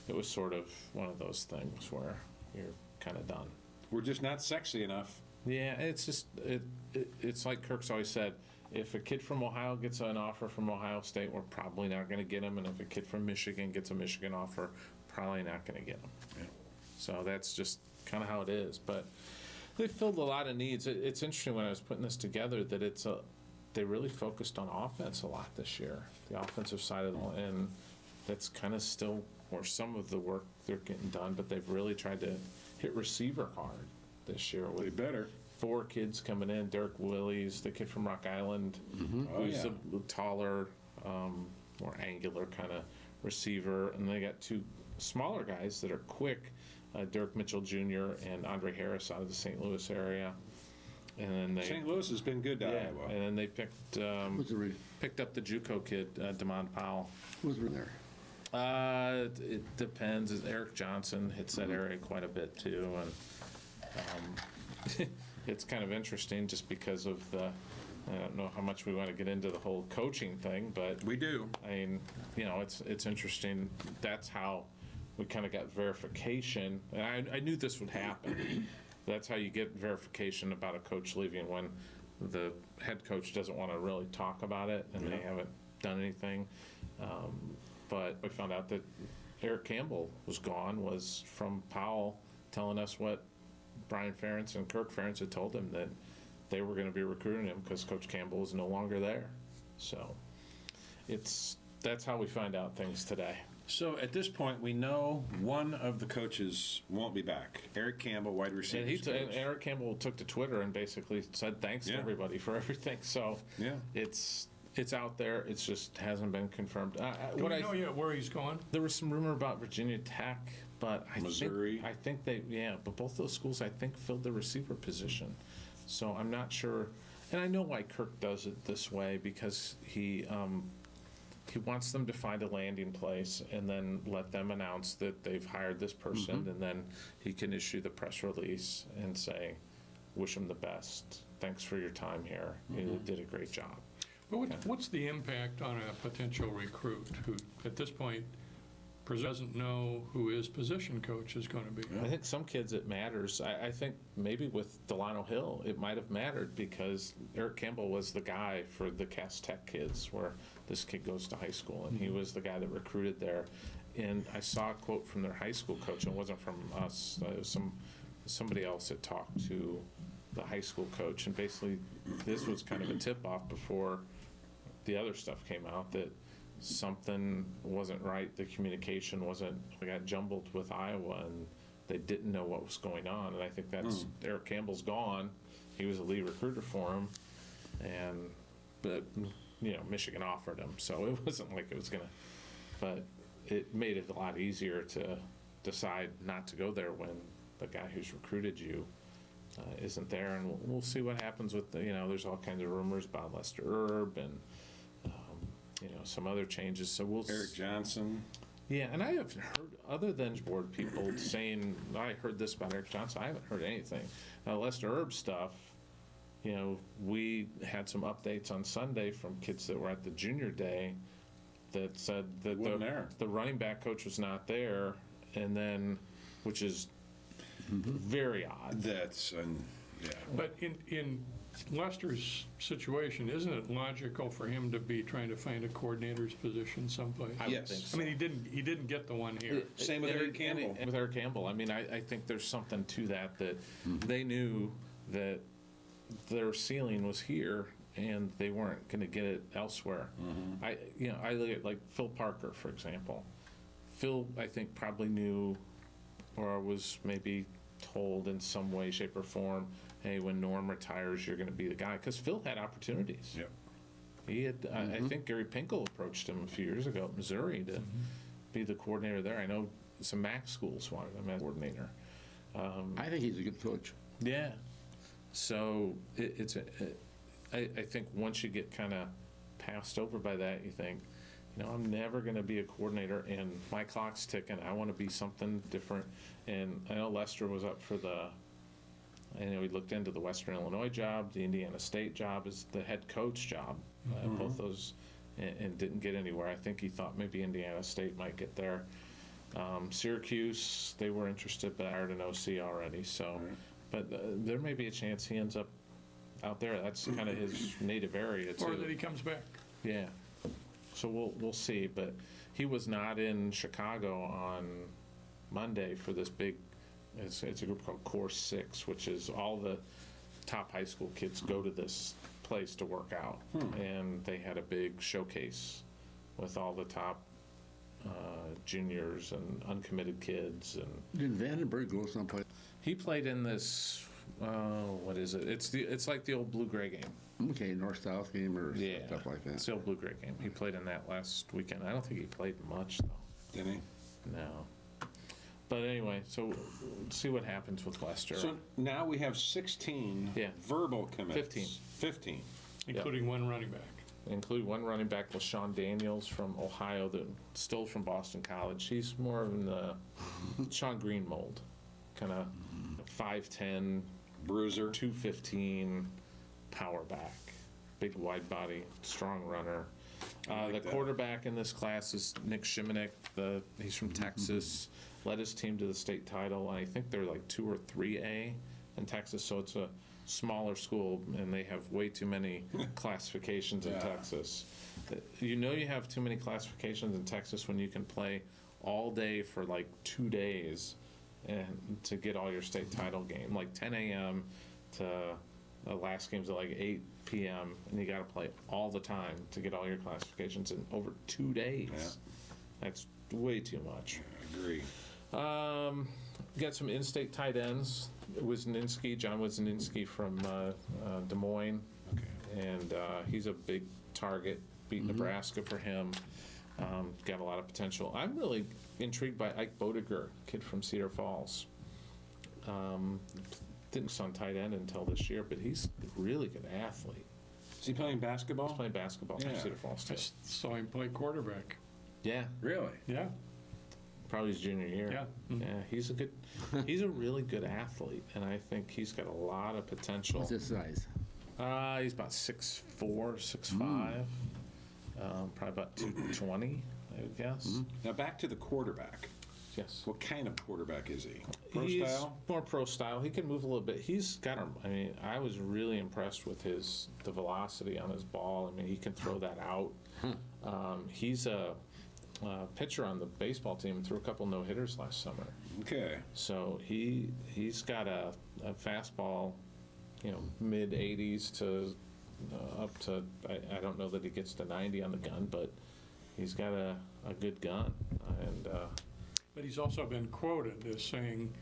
it was sort of one of those things where you're kind of done. We're just not sexy enough. Yeah, it's just it's like Kirk's always said. If a kid from Ohio gets an offer from Ohio State, we're probably not going to get him. And if a kid from Michigan gets a Michigan offer, probably not going to get him. Yeah. So that's just kind of how it is. But they filled a lot of needs. It's interesting when I was putting this together that they really focused on offense a lot this year, the offensive side of it, and that's kind of still where some of the work they're getting done. But they've really tried to hit receiver hard this year. They better. 4 kids coming in. Derek Willies, the kid from Rock Island, who's a taller, more angular kind of receiver. And they got 2 smaller guys that are quick, Derek Mitchell Jr. and Andre Harris out of the St. Louis area. And then St. Louis has been good to Iowa. And then they picked up the JUCO kid, Damon Powell. Who's there? It depends. Eric Johnson hits that area quite a bit too, and it's kind of interesting just because of I don't know how much we want to get into the whole coaching thing, but We do. I mean, it's interesting. That's how we kind of got verification, and I knew this would happen. That's how you get verification about a coach leaving, when the head coach doesn't want to really talk about it and they haven't done anything. But we found out that Eric Campbell was gone was from Powell telling us what Brian Ferentz and Kirk Ferentz had told him, that they were going to be recruiting him because Coach Campbell was no longer there. So that's how we find out things today. So at this point, we know one of the coaches won't be back. Eric Campbell, wide receiver. And Eric Campbell took to Twitter and basically said thanks to everybody for everything. So it's out there. It just hasn't been confirmed. Do we know yet where he's going? There was some rumor about Virginia Tech, but Missouri. I think but both those schools I think filled the receiver position. So I'm not sure, and I know why Kirk does it this way, because he wants them to find a landing place and then let them announce that they've hired this person, and then he can issue the press release and say, wish him the best. Thanks for your time here. You did a great job. But what's the impact on a potential recruit who, at this point, doesn't know who his position coach is going to be? I think some kids it matters. I think maybe with Delano Hill it might have mattered, because Eric Campbell was the guy for the Cass Tech kids where this kid goes to high school, and he was the guy that recruited there. And I saw a quote from their high school coach, and it wasn't from us, it was somebody else that talked to the high school coach, and basically this was kind of a tip-off before the other stuff came out, that something wasn't right. The communication got jumbled with Iowa, and they didn't know what was going on. And I think that's Eric Campbell's gone. He was a lead recruiter for him, but Michigan offered him, so it wasn't like it was gonna. But it made it a lot easier to decide not to go there when the guy who's recruited you isn't there. And we'll see what happens with there's all kinds of rumors about Lester Erb and some other changes. So Eric Johnson. Yeah, and I haven't heard, other than board people saying, I heard this about Eric Johnson, I haven't heard anything. Lester Erb stuff, we had some updates on Sunday from kids that were at the junior day that said that the running back coach was not there, and then, which is very odd. That's, But in Lester's situation, isn't it logical for him to be trying to find a coordinator's position someplace? I would think so. I mean, he didn't get the one here. Same with Eric Campbell. With Eric Campbell, I mean, I think there's something to that they knew that their ceiling was here and they weren't going to get it elsewhere. I look at like Phil Parker, for example. Phil, I think, probably knew, or was maybe told in some way, shape, or form, hey, when Norm retires, you're going to be the guy. Because Phil had opportunities. Yep. He had, I think Gary Pinkel approached him a few years ago at Missouri to be the coordinator there. I know some MAC schools wanted him as coordinator. I think he's a good coach. Yeah. So I think once you get kind of passed over by that, you think, I'm never going to be a coordinator, and my clock's ticking. I want to be something different. And I know Lester was up for we looked into the Western Illinois job, the Indiana State job is the head coach job, both those, and didn't get anywhere. I think he thought maybe Indiana State might get there. Syracuse, they were interested, but I hired an OC already. So, but there may be a chance he ends up out there. That's kind of his native area too. Or that he comes back. Yeah. So we'll see. But he was not in Chicago on Monday for this big. It's a group called Core 6, which is all the top high school kids go to this place to work out, and they had a big showcase with all the top juniors and uncommitted kids. And Didn't Vandenberg go someplace? he played in this. What is it? It's like the old blue-gray game. Okay, north-south game or stuff like that. It's the old blue-gray game. He played in that last weekend. I don't think he played much though. Did he? No. But anyway, so we'll see what happens with Lester. So now we have 16 verbal commits. 15. Including one running back. Include one running back, LaShawn Daniels from Ohio, that still from Boston College. He's more in the Sean Green mold, kind of 5'10", Bruiser. 215, power back, big wide body, strong runner. I like the that. quarterback in this class is Nick Shimonek. He's from Texas, led his team to the state title. I think they're like 2 or 3A in Texas, so it's a smaller school, and they have way too many classifications in Texas. You have too many classifications in Texas when you can play all day for like 2 days and to get all your state title game, like 10 a.m. to the last game's at like 8 p.m. and you got to play all the time to get all your classifications in over 2 days. Yeah. That's way too much. I agree. Got some in-state tight ends. John Wisniewski from Des Moines. Okay. And he's a big target. Beat Nebraska for him. Got a lot of potential. I'm really intrigued by Ike Bodiger, kid from Cedar Falls. Didn't on tight end until this year, but he's a really good athlete. Is he playing basketball? He's playing basketball for Cedar Falls I too. saw him play quarterback. Yeah, Really? Yeah. probably his junior year. Yeah. Yeah, he's a really good athlete, and I think he's got a lot of potential. What's his size? He's about 6'4", 6'5", probably about 220, I would guess. Now back to the quarterback. Yes. What kind of quarterback is he? Pro He's style? more pro style. He can move a little bit. He's got I was really impressed with the velocity on his ball. I mean, he can throw that out. He's a pitcher on the baseball team, threw a couple no-hitters last summer. Okay. So he's got a fastball, mid-80s to up to, I don't know that he gets to 90 on the gun, but he's got a good gun. And But he's also been quoted as saying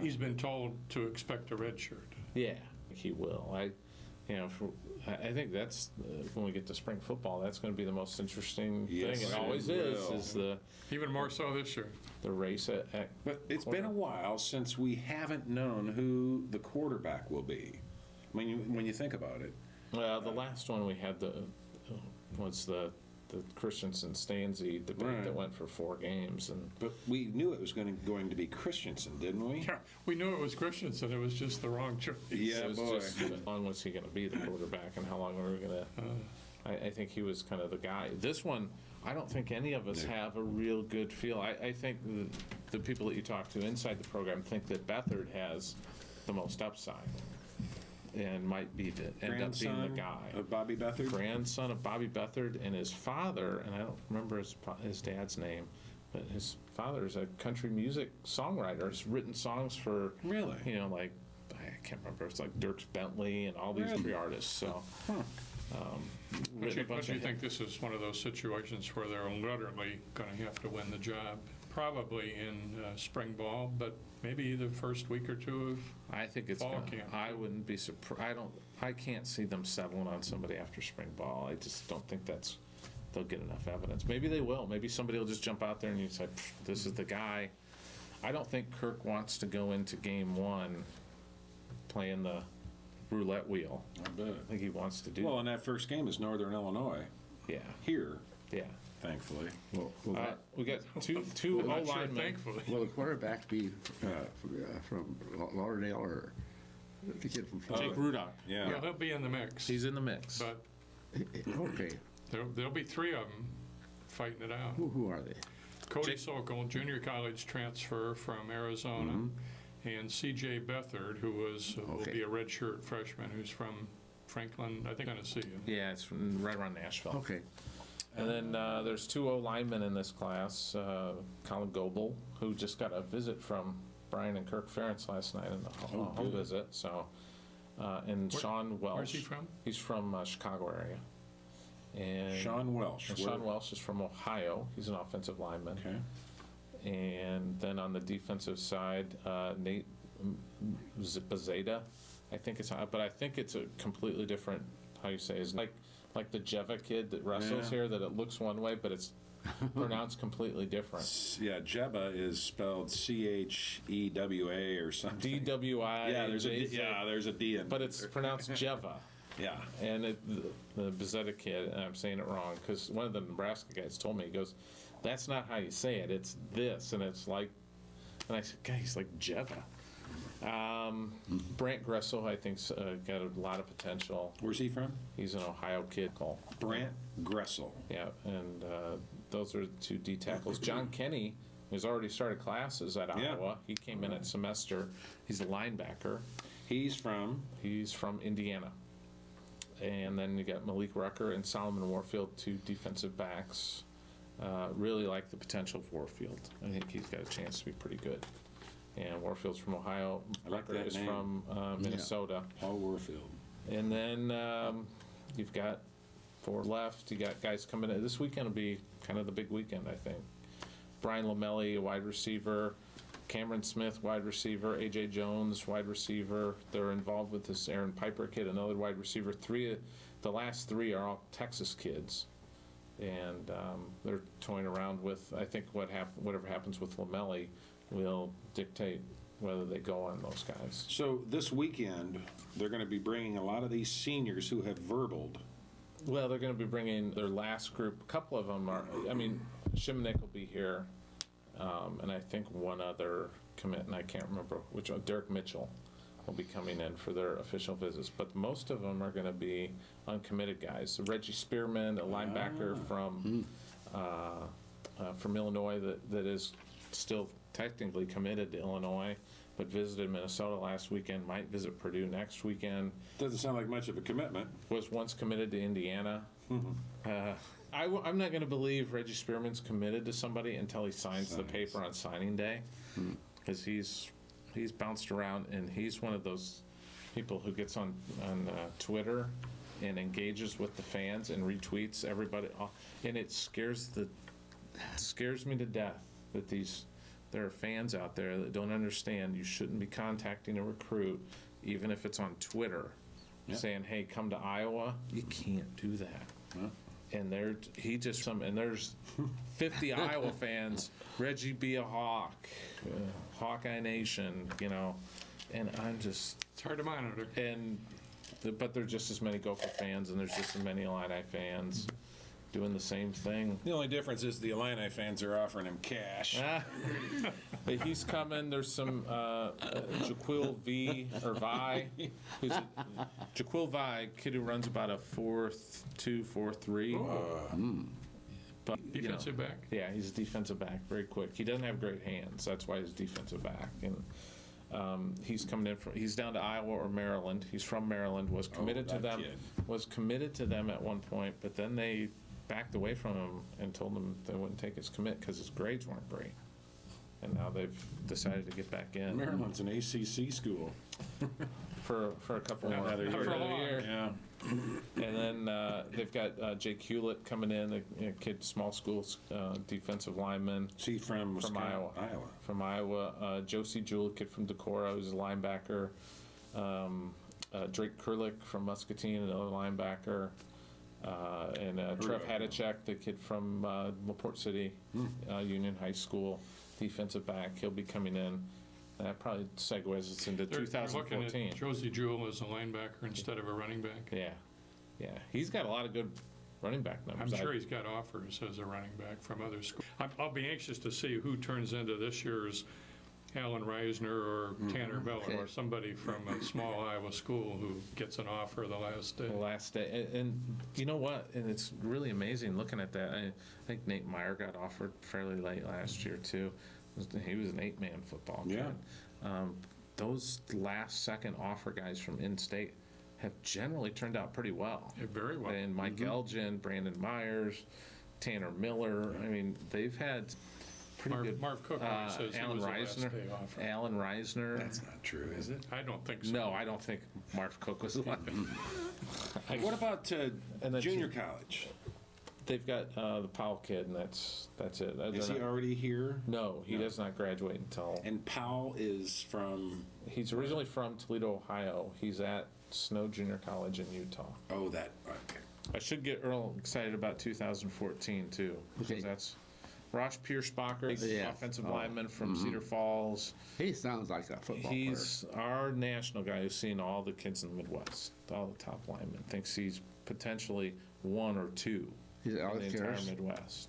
he's been told to expect a red shirt. yeah, he will. I think that's when we get to spring football, that's going to be the most interesting Yes, thing. It it always will. is the Even more so this year. race at But it's been a while since we haven't known who the quarterback will be. When you think about it. well, the last one we had was the Christensen-Stanzi debate Right. that went for 4 games, and But we knew it was going to be Christensen, didn't we? Yeah, we knew it was Christensen. It was just the wrong choice. Yeah, it was boy. just how long was he going to be the quarterback, and how long were we going to? I think he was kind of the guy. This one, I don't think any of us have a real good feel. I think the people that you talk to inside the program think that Beathard has the most upside, and might end up being the guy. Of Bobby Beathard? Grandson of Bobby Beathard, and his father, and I don't remember his dad's name, but his father is a country music songwriter. He's written songs for, Really? like, I can't remember, it's like Dierks Bentley and all these Really? three artists, so. But you think this is one of those situations where they're literally going to have to win the job probably in spring ball, but maybe the first week or two of I think it's. Fall camp. I wouldn't be surprised. I can't see them settling on somebody after spring ball. I just don't think they'll get enough evidence. Maybe they will. Maybe somebody will just jump out there and you say, "This is the guy." I don't think Kirk wants to go into game one playing the roulette wheel. I bet. I think he wants to do. Well, and that first game is Northern Illinois. Yeah, Here, yeah. thankfully. We got two I'm not sure, O-linemen. thankfully. Will the quarterback be from Lauderdale or the kid from Jake Florida? Rudock. Yeah. Yeah, he'll be in the mix, He's in the mix. but Okay. there'll be three of them fighting it out. Who are they? Cody Jake- Sokol, junior college transfer from Arizona, and C.J. Bethard, who will Okay. be a redshirt freshman, who's from Franklin, I think, Tennessee. Yeah, it's from right around Nashville. Okay. And then there's two O-linemen in this class, Colin Goebel, who just got a visit from Brian and Kirk Ferentz last night in the home visit. So, and Sean Welsh. Where's he from? He's from Chicago area. And Sean Welsh. and Sean Welsh is from Ohio. He's an offensive lineman. Okay. And then on the defensive side, Nate Bazeta, I think but I think it's a completely different, how you say, is like the Jeva kid that wrestles Yeah. here, that it looks one way, but it's pronounced completely different. Yeah, Jeba is spelled Chewa or something. DWI. Yeah, there's a D in But it's pronounced Jeva. Yeah. And the Bazeta kid, and I'm saying it wrong, because one of the Nebraska guys told me, he goes, "That's not how you say it, it's this," and it's like, and I said, "God, he's like Jeva." Brant Gressel, I think, got a lot of potential. Where's he from? He's an Ohio kid. Brant Gressel. Yeah, and those are the two D tackles. John Kenny has already started classes at Yeah. Iowa. He came in at semester. He's a linebacker. He's from He's from Indiana. And then you got Malik Rucker and Solomon Warfield, two defensive backs. Really like the potential of Warfield. I think he's got a chance to be pretty good. And Warfield's from Ohio. I like Rucker that is name. from Minnesota. Paul Warfield. And then you've got four left. You got guys coming in. This weekend will be kind of the big weekend, I think. Brian Lamelli, a wide receiver. Cameron Smith, wide receiver. A.J. Jones, wide receiver. They're involved with this Aaron Piper kid, another wide receiver. The last three are all Texas kids. And they're toying around with, I think whatever happens with Lamelli will dictate whether they go on those guys. So this weekend, they're going to be bringing a lot of these seniors who have verbaled. Well, they're going to be bringing their last group. A couple of them are, Shimonek will be here, and I think one other commit, and I can't remember which one, Derek Mitchell will be coming in for their official visits. But most of them are going to be uncommitted guys. So Reggie Spearman, a linebacker from Illinois that is still technically committed to Illinois, but visited Minnesota last weekend, might visit Purdue next weekend. Doesn't sound like much of a commitment. Was once committed to Indiana. I'm not going to believe Reggie Spearman's committed to somebody until he signs the paper on signing day, because he's bounced around, and he's one of those people who gets on Twitter and engages with the fans and retweets everybody, and it scares me to death that there are fans out there that don't understand you shouldn't be contacting a recruit, even if it's on Twitter, saying, "Hey, come to Iowa." You can't do that. And there's 50 Iowa fans. Reggie be a Hawk, Hawkeye Nation, and I'm just. It's hard to monitor. But there's just as many Gopher fans, and there's just as many Illini fans doing the same thing. The only difference is the Illini fans are offering him cash. But he's coming. There's some Jaquil Vi, Jaquil Vi, kid who runs about a 4.2, 4.3. But Defensive back. Yeah, he's a defensive back, very quick. He doesn't have great hands. That's why he's defensive back. And he's coming in he's down to Iowa or Maryland. He's from Maryland. Was committed to them. Kid. Was committed to them at one point, but then they backed away from him and told him they wouldn't take his commit because his grades weren't great. And now they've decided to get back in. Maryland's an ACC school. For a couple more Another year. For a long. year. Yeah. And then They've got Jake Hewlett coming in, a kid, small school defensive lineman. See, from Iowa. From Iowa. Josie Jewell, kid from Decorah, who's a linebacker. Drake Kurlick from Muscatine, another linebacker. And Trev Hadachek, the kid from LaPorte City, Union High School, defensive back. He'll be coming in. That probably segues us into They're 2014. looking at Josie Jewell as a linebacker instead of a running back. Yeah. He's got a lot of good running back numbers. I'm sure he's got offers as a running back from other schools. I'll be anxious to see who turns into this year's Alan Reisner or Tanner Miller or somebody from a small Iowa school who gets an offer the last day. The last day. And you know what? And it's really amazing looking at that. I think Nate Meyer got offered fairly late last year, too. He was an 8-man football kid. Those last-second offer guys from in-state have generally turned out pretty well. Yeah, very well. And Mike Elgin, Brandon Myers, Tanner Miller. I mean, they've had pretty good. Marv Cook says Alan he was the last Reisner. day offer. Alan Reisner. That's not true, is it? I don't think so. No, I don't think Marv Cook was the one. What about then junior college? They've got the Powell kid, and that's it. Is he already here? No, he does not graduate until. And Powell is from, He's originally from Toledo, Ohio. He's at Snow Junior College in Utah. okay. I should get Earl excited about 2014 too, because Okay. that's Rosh Piersbacher, Yes. offensive Oh. lineman from Cedar Falls. He sounds like a football He's our national guy who's seen all the kids in the Midwest, all the top linemen. Thinks he's potentially one or two He's in the Alex entire Karras. Midwest.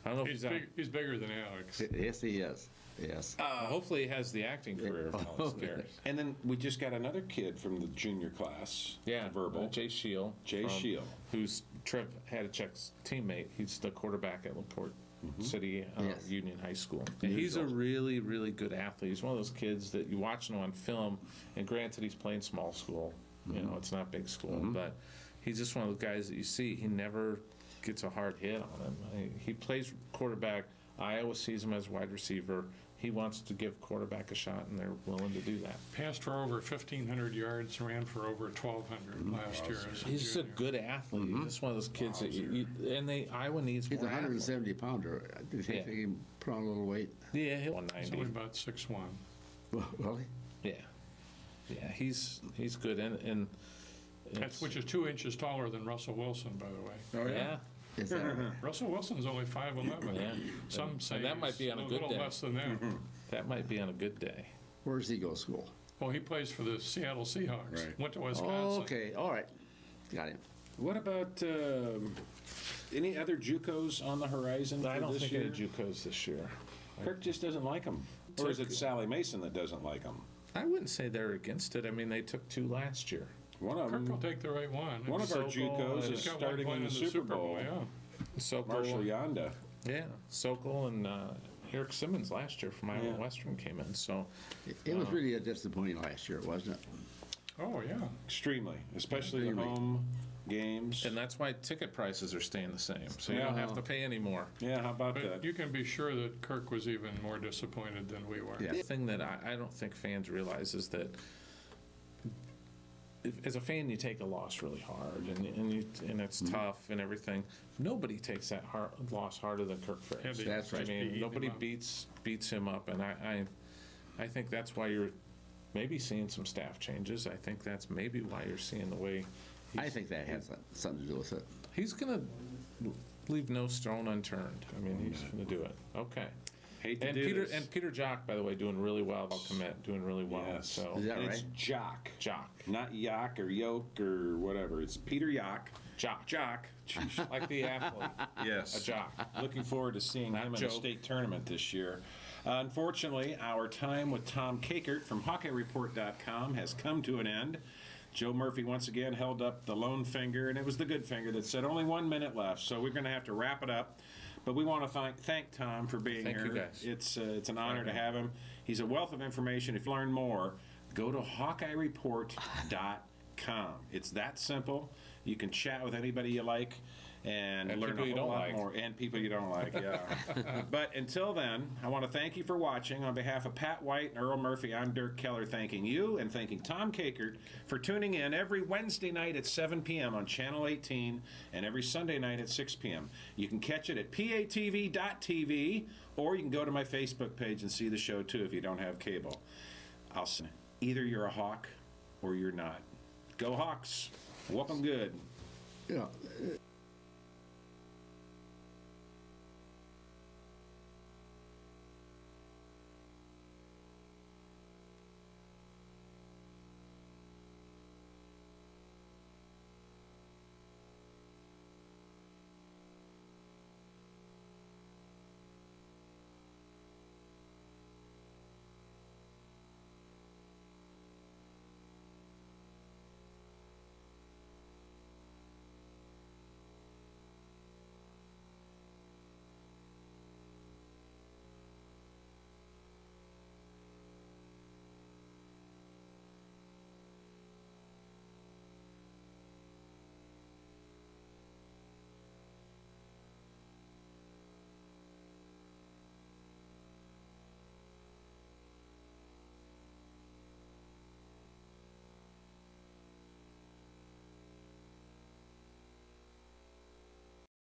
I don't know if He's, he's out. he's bigger than Alex. Yes, he is. Yes. Hopefully, he has the acting career of Alex Karras. And then we just got another kid from the junior class. Yeah, Verbal. Jay Shield. Jay Shield. Who's Trev Hadachek's teammate. He's the quarterback at LaPorte City Yes. Union High School. And he's a really, really good athlete. He's one of those kids that you watch him on film, and granted, he's playing small school. You know, it's not big school, but he's just one of those guys that you see, he never gets a hard hit on him. He plays quarterback. Iowa sees him as wide receiver. He wants to give quarterback a shot, and they're willing to do that. Passed for over 1,500 yards, ran for over 1,200 last year as a He's a junior. good athlete. He's just one of those kids that Iowa needs He's more a athletes. 170 pounder. Do you think Yeah. he can put on a little weight? Yeah, he'll He's only 190. about 6'1". Really? Yeah, he's good, and That's, which is 2 inches taller than Russell Wilson, by the way. Oh, yeah. Is that right? Russell Wilson's only 5'11". Yeah. Some say And that might he's be on a good little day. less than that. That might be on a good day. Where does he go to school? Well, he plays for the Seattle Seahawks. Right. Went to Wisconsin. Oh, okay. All right. Got him. What about any other JUCOs on the horizon I for don't this think year? any JUCOs this year. Kirk just doesn't like them. Or is it Sally Mason that doesn't like them? I wouldn't say they're against it. I mean, they took 2 last year. One of Kirk will them, take the right one. one of our Sokol JUCOs and- is He's got one starting playing in the Super Bowl. yeah. Marshall Sokol, Yonda. yeah, Sokol and Eric Simmons last year from Iowa Yeah. Western came in. So It was really a disappointing last year, wasn't it? Oh, yeah. Extremely, especially the Extremely. home games. and that's why ticket prices are staying the same. So you don't have to pay anymore. Yeah, how about But that? you can be sure that Kirk was even more disappointed than we were. Yeah. The thing that I don't think fans realize is that as a fan, you take a loss really hard, and it's tough and everything. Nobody takes that loss harder than Kirk Yeah, Ferentz. they That's right. just I mean, beat him nobody up. beats him up, and I think that's why you're maybe seeing some staff changes. I think that's maybe why you're seeing the way I think that has something to do with it. he's going to leave no stone unturned. I mean, he's going to do it. Okay. Hate to And do Peter this. Peter Jock, by the way, doing really well. I'll commit, doing really well. Yes. So Is that And it's right? Jock, Jock, not Yock or Yoke or whatever. It's Peter Yock. Jock, Jock. like the athlete, Yes. a jock. Looking forward to seeing Not him in joke. a state tournament this year. Unfortunately, our time with Tom Kakert from HawkeyeReport.com has come to an end. Joe Murphy once again held up the lone finger, and it was the good finger that said only 1 minute left, so we're going to have to wrap it up. But we want to thank Tom for being Thank here. you, guys. It's an honor to have him. He's a wealth of information. If you learn more, go to HawkeyeReport.com. It's that simple. You can chat with anybody you like. and And learn people a you whole don't lot like. more. And people you don't like, yeah. But until then, I want to thank you for watching. On behalf of Pat White and Earl Murphy, I'm Dirk Keller, thanking you and thanking Tom Kakert for tuning in every Wednesday night at 7 p.m. on Channel 18 and every Sunday night at 6 p.m. You can catch it at patv.tv, or you can go to my Facebook page and see the show too if you don't have cable. I'll say, either you're a Hawk or you're not. Go Hawks. Whoop 'em good. You know,